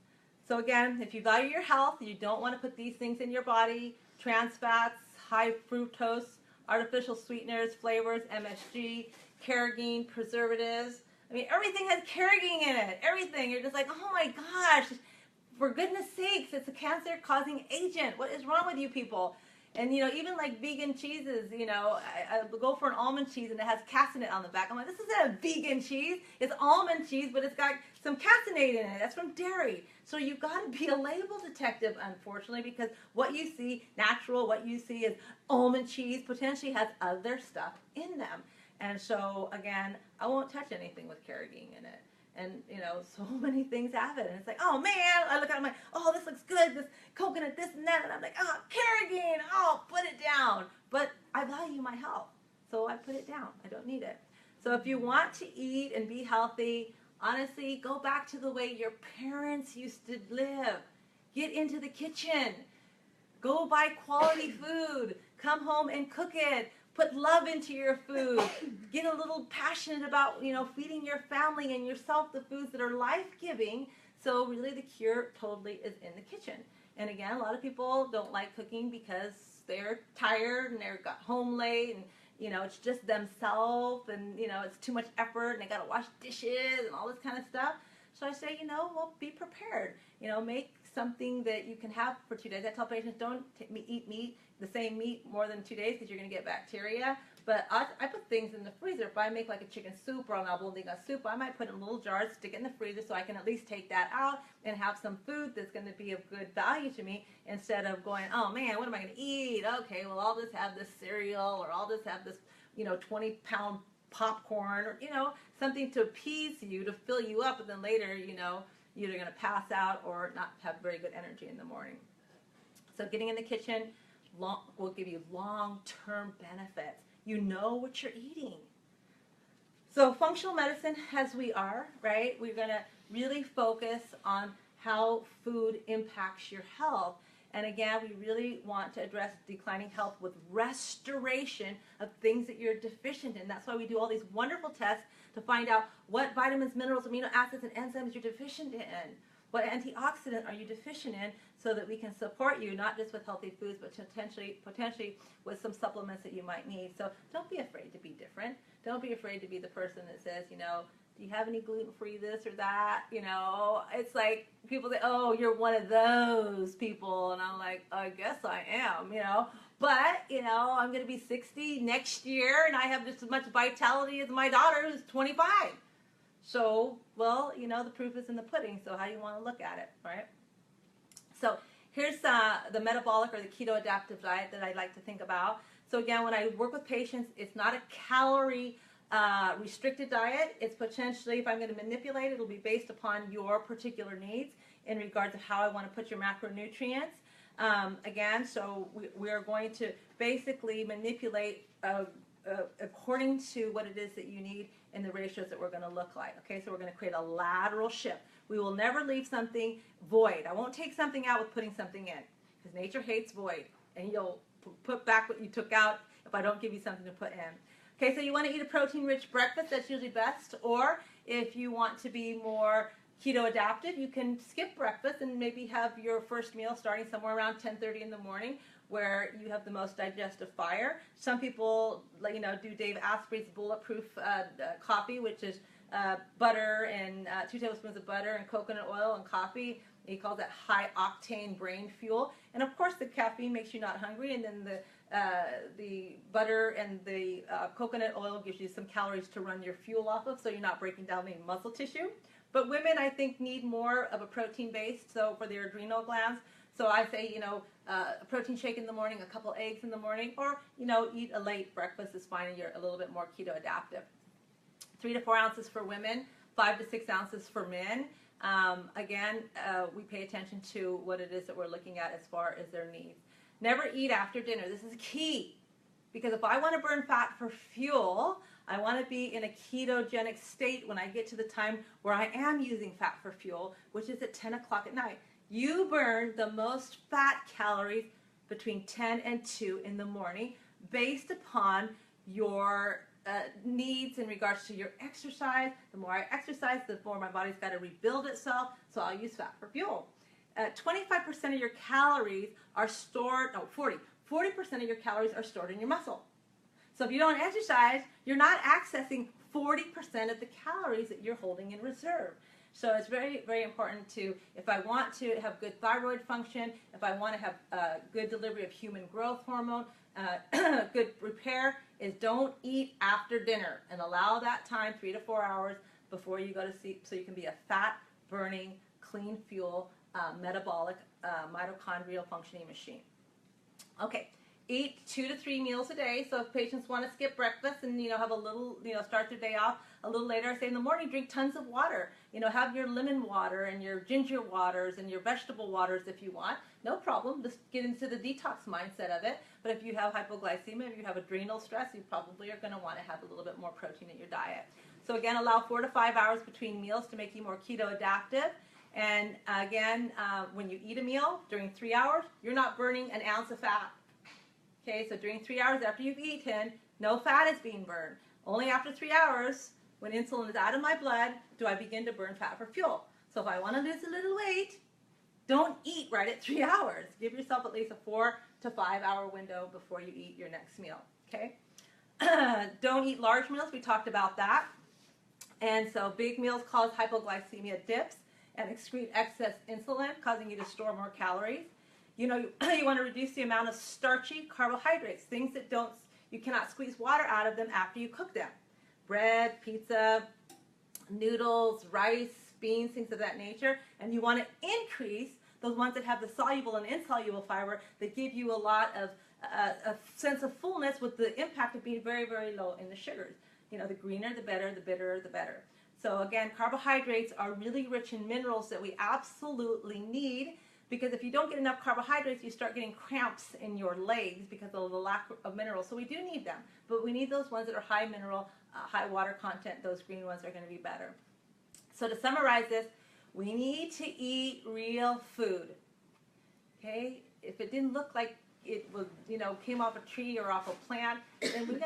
So again, if you value your health, you don't want to put these things in your body: trans fats, high fructose, artificial sweeteners, flavors, MSG, carrageenan, preservatives. I mean, everything has carrageenan in it. Everything. You're just like, oh my gosh, for goodness sakes, it's a cancer-causing agent. What is wrong with you people? And, even like vegan cheeses, I go for an almond cheese and it has caseinate on the back. I'm like, this isn't a vegan cheese. It's almond cheese, but it's got some caseinate in it. That's from dairy. So you've got to be a label detective, unfortunately, because what you see natural, what you see is almond cheese, potentially has other stuff in them. And so, again, I won't touch anything with carrageenan in it. And, so many things have it. And it's like, oh, man, I look at it, I'm like, oh, this looks good, this coconut, this and that. And I'm like, oh, carrageenan, oh, put it down. But I value my health, so I put it down. I don't need it. So if you want to eat and be healthy, honestly, go back to the way your parents used to live. Get into the kitchen. Go buy quality food. Come home and cook it. Put love into your food. Get a little passionate about, feeding your family and yourself the foods that are life-giving. So really the cure totally is in the kitchen. And again, a lot of people don't like cooking because they're tired and they've got home late and, it's just themselves and, it's too much effort and they got to wash dishes and all this kind of stuff. So I say, well, be prepared. Make something that you can have for 2 days. I tell patients, don't eat meat, the same meat, more than 2 days because you're going to get bacteria. But I put things in the freezer. If I make like a chicken soup or an albondiga soup, I might put it in little jars, stick it in the freezer so I can at least take that out and have some food that's going to be of good value to me instead of going, oh man, what am I going to eat? Okay, well, I'll just have this cereal or I'll just have this, 20-pound popcorn or, something to appease you, to fill you up, and then later, you're either going to pass out or not have very good energy in the morning. So getting in the kitchen will give you long-term benefits. You know what you're eating. So functional medicine, as we are, right, we're going to really focus on how food impacts your health. And again, we really want to address declining health with restoration of things that you're deficient in. That's why we do all these wonderful tests to find out what vitamins, minerals, amino acids, and enzymes you're deficient in. What antioxidant are you deficient in, so that we can support you not just with healthy foods, but potentially with some supplements that you might need. So don't be afraid to be different. Don't be afraid to be the person that says, do you have any gluten-free this or that? It's like people say, oh, you're one of those people. And I'm like, I guess I am, But, I'm going to be 60 next year, and I have just as much vitality as my daughter who's 25. So, well, the proof is in the pudding, so how you want to look at it, right? So here's the metabolic or the keto adaptive diet that I like to think about. So again, when I work with patients, it's not a calorie restricted diet. It's potentially, if I'm going to manipulate it, it'll be based upon your particular needs in regards to how I want to put your macronutrients. Again, so we are going to basically manipulate according to what it is that you need and the ratios that we're going to look like. Okay, so we're going to create a lateral shift. We will never leave something void. I won't take something out with putting something in, because nature hates void, and you'll put back what you took out if I don't give you something to put in. Okay, so you want to eat a protein-rich breakfast. That's usually best. Or if you want to be more keto adaptive, you can skip breakfast and maybe have your first meal starting somewhere around 10:30 in the morning, where you have the most digestive fire. Some people, do Dave Asprey's bulletproof coffee, which is butter and 2 tablespoons of butter and coconut oil and coffee. He calls that high octane brain fuel. And of course, the caffeine makes you not hungry, and then the butter and the coconut oil gives you some calories to run your fuel off of, so you're not breaking down any muscle tissue. But women, I think, need more of a protein base, so for their adrenal glands. So I say, a protein shake in the morning, a couple eggs in the morning, or, eat a late breakfast is fine and you're a little bit more keto adaptive. 3 to 4 ounces for women, 5 to 6 ounces for men. Again, we pay attention to what it is that we're looking at as far as their needs. Never eat after dinner. This is key, because if I want to burn fat for fuel, I want to be in a ketogenic state when I get to the time where I am using fat for fuel, which is at 10 o'clock at night. You burn the most fat calories between 10 and 2 in the morning based upon your needs in regards to your exercise. The more I exercise, the more my body's got to rebuild itself, so I'll use fat for fuel. 25% of your calories are stored, 40% of your calories are stored in your muscle. So if you don't exercise, you're not accessing 40% of the calories that you're holding in reserve. So it's very, very important to, if I want to have good thyroid function, if I want to have good delivery of human growth hormone, good repair, is don't eat after dinner and allow that time, 3 to 4 hours before you go to sleep, so you can be a fat-burning, clean fuel, metabolic, mitochondrial functioning machine. Okay. Eat 2 to 3 meals a day. So if patients want to skip breakfast and have a little, start their day off a little later, I say in the morning, drink tons of water. Have your lemon water and your ginger waters and your vegetable waters if you want. No problem. Just get into the detox mindset of it. But if you have hypoglycemia, if you have adrenal stress, you probably are going to want to have a little bit more protein in your diet. So again, allow 4 to 5 hours between meals to make you more keto adaptive. And again, when you eat a meal during 3 hours, you're not burning an ounce of fat. Okay, so during 3 hours after you've eaten, no fat is being burned. Only after 3 hours, when insulin is out of my blood, do I begin to burn fat for fuel. So if I want to lose a little weight, don't eat right at 3 hours. Give yourself at least a 4 to 5 hour window before you eat your next meal. Okay? Don't eat large meals. We talked about that. And so big meals cause hypoglycemia dips and excrete excess insulin, causing you to store more calories. You know, you want to reduce the amount of starchy carbohydrates, things that you cannot squeeze water out of them after you cook them. Bread, pizza, noodles, rice, beans, things of that nature. And you want to increase those ones that have the soluble and insoluble fiber that give you a lot of a sense of fullness with the impact of being very, very low in the sugars. You know, the greener, the better, the bitterer, the better. So again, carbohydrates are really rich in minerals that we absolutely need, because if you don't get enough carbohydrates, you start getting cramps in your legs because of the lack of minerals. So we do need them, but we need those ones that are high mineral, high water content. Those green ones are going to be better. So to summarize this, we need to eat real food. Okay? If it didn't look like it was, came off a tree or off a plant, then we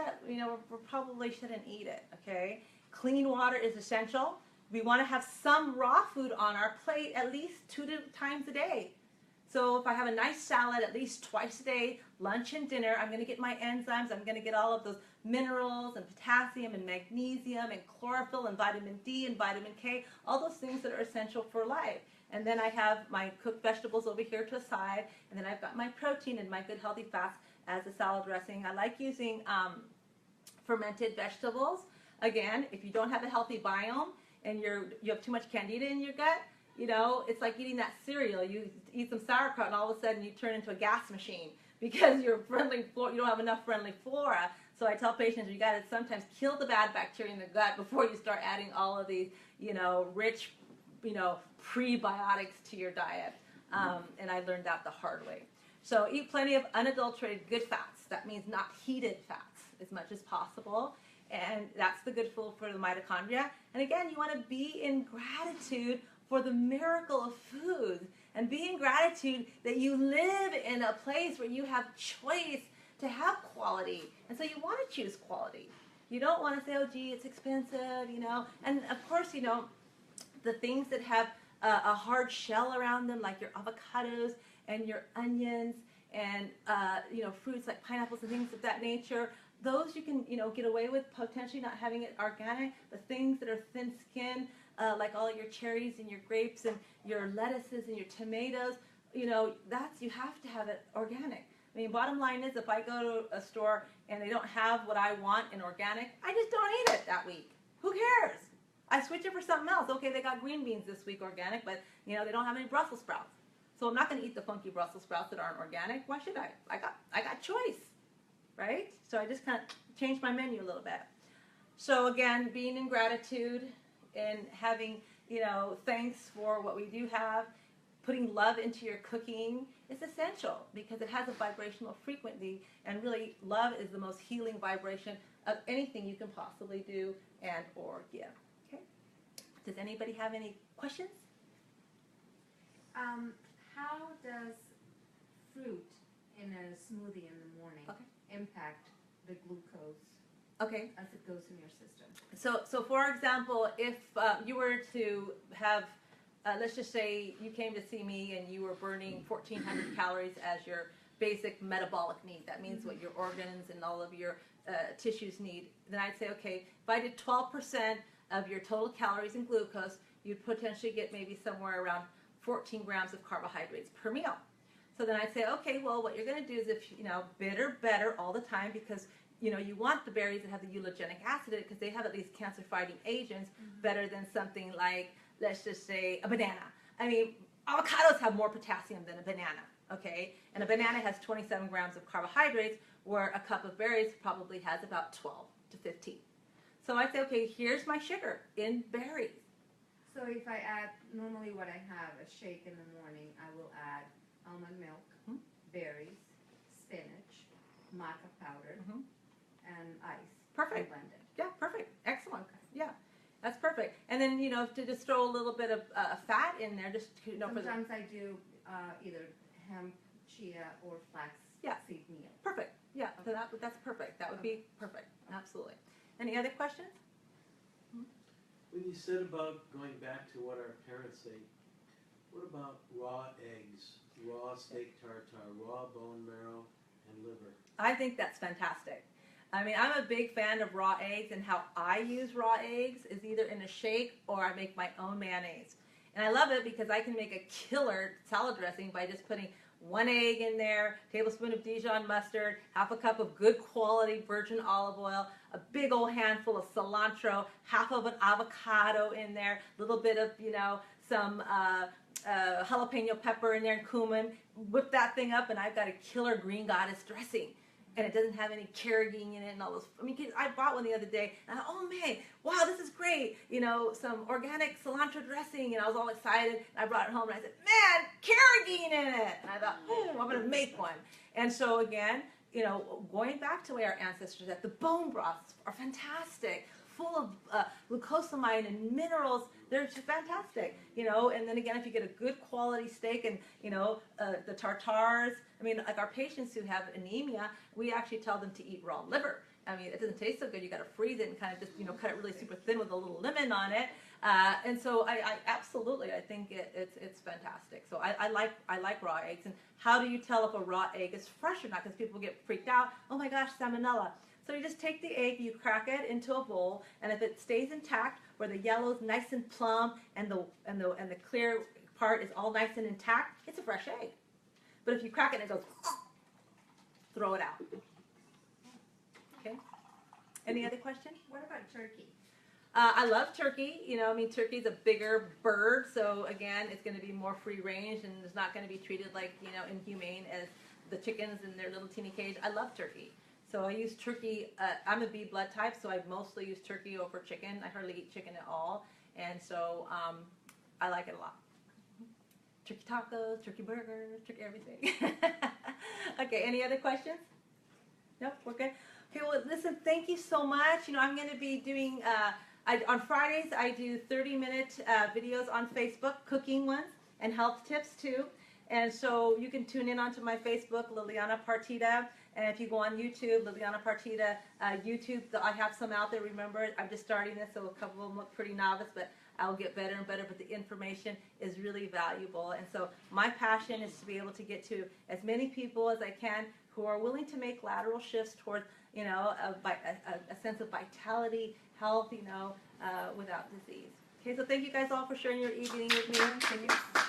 probably shouldn't eat it. Okay? Clean water is essential. We want to have some raw food on our plate at least 2 times a day. So if I have a nice salad at least twice a day, lunch and dinner, I'm going to get my enzymes, I'm going to get all of those minerals and potassium and magnesium and chlorophyll and vitamin D and vitamin K, all those things that are essential for life. And then I have my cooked vegetables over here to the side, and then I've got my protein and my good healthy fats as a salad dressing. I like using fermented vegetables. Again, if you don't have a healthy biome and you have too much candida in your gut, it's like eating that cereal. You eat some sauerkraut and all of a sudden you turn into a gas machine because you don't have enough friendly flora. So I tell patients you got to sometimes kill the bad bacteria in the gut before you start adding all of these, rich, prebiotics to your diet. And I learned that the hard way. So eat plenty of unadulterated good fats. That means not heated fats as much as possible. And that's the good food for the mitochondria. And again, you want to be in gratitude for the miracle of food, and be in gratitude that you live in a place where you have choice to have quality. And so you want to choose quality. You don't want to say, oh, gee, it's expensive, And of course, the things that have a hard shell around them, like your avocados and your onions and, fruits like pineapples and things of that nature, those you can, get away with potentially not having it organic. The things that are thin-skinned, like all your cherries and your grapes and your lettuces and your tomatoes, you have to have it organic. I mean, bottom line is, if I go to a store and they don't have what I want in organic, I just don't eat it that week. Who cares? I switch it for something else. Okay, they got green beans this week organic, but, they don't have any Brussels sprouts. So I'm not going to eat the funky Brussels sprouts that aren't organic. Why should I? I got choice, right? So I just kind of changed my menu a little bit. So again, being in gratitude and having, thanks for what we do have, putting love into your cooking is essential because it has a vibrational frequency, and really love is the most healing vibration of anything you can possibly do and or give. Okay? Does anybody have any questions? How does fruit in a smoothie in the morning impact the glucose as it goes in your system? So for example, if you were to have, let's just say you came to see me and you were burning 1,400 calories as your basic metabolic need. That means what your organs and all of your tissues need. Then I'd say, okay, if I did 12% of your total calories in glucose, you'd potentially get maybe somewhere around 14 grams of carbohydrates per meal. So then I'd say, okay, well, what you're going to do is, if bitter, better all the time, because you want the berries that have the eulogenic acid in it, because they have at least cancer-fighting agents better than something like, let's just say, a banana. I mean, avocados have more potassium than a banana, okay? And a banana has 27 grams of carbohydrates, where a cup of berries probably has about 12 to 15. So I say, okay, here's my sugar in berries. So if I add, normally what I have, a shake in the morning, I will add almond milk, berries, spinach, maca powder, and ice. Perfect. And blend it. Yeah, perfect. Excellent. Okay. Yeah, that's perfect. And then, to just throw a little bit of fat in there, just, Sometimes I do either hemp, chia, or flax seed meal. Perfect. so that's perfect. That would be perfect. Absolutely. Any other questions? When you said about going back to what our parents say, what about raw eggs, raw steak tartare, raw bone marrow and liver? I think that's fantastic. I mean, I'm a big fan of raw eggs, and how I use raw eggs is either in a shake or I make my own mayonnaise. And I love it because I can make a killer salad dressing by just putting 1 egg in there, tablespoon of Dijon mustard, half a cup of good quality virgin olive oil, a big old handful of cilantro, half of an avocado in there, a little bit of, some jalapeno pepper in there and cumin. Whip that thing up, and I've got a killer green goddess dressing. And it doesn't have any carrageen in it and all those. I mean, I bought one the other day, and I thought, oh man, wow, this is great. Some organic cilantro dressing, and I was all excited. And I brought it home, and I said, man, carrageen in it. And I thought, I'm going to make one. And so again, going back to the way our ancestors did, the bone broths are fantastic, full of glucosamine and minerals. They're just fantastic, and then again, if you get a good quality steak and, the tartares, I mean, like our patients who have anemia, we actually tell them to eat raw liver. I mean, it doesn't taste so good. You got to freeze it and kind of just, cut it really super thin with a little lemon on it. And so I absolutely, I think it's fantastic. So I like raw eggs. And how do you tell if a raw egg is fresh or not? Because people get freaked out. Oh my gosh, salmonella. So you just take the egg, you crack it into a bowl, and if it stays intact, where the yellow's nice and plump and the clear part is all nice and intact, it's a fresh egg. But if you crack it and it goes, throw it out. Okay. Any other questions? What about turkey? I love turkey. Turkey's a bigger bird, so again, it's going to be more free range, and it's not going to be treated like, inhumane as the chickens in their little teeny cage. I love turkey. So I use turkey. I'm a B blood type, so I mostly use turkey over chicken. I hardly eat chicken at all, and so I like it a lot. Turkey tacos, turkey burgers, turkey everything. Okay, any other questions? Nope, we're good. Okay, well, listen, thank you so much. I'm going to be doing, on Fridays, I do 30-minute videos on Facebook, cooking ones, and health tips too. And so you can tune in onto my Facebook, Liliana Partida. And if you go on YouTube, Liliana Partida, YouTube, I have some out there. Remember, I'm just starting this, so a couple of them look pretty novice, but I'll get better and better. But the information is really valuable. And so my passion is to be able to get to as many people as I can who are willing to make lateral shifts towards, a sense of vitality, health, without disease. Okay, so thank you guys all for sharing your evening with me. Thank you.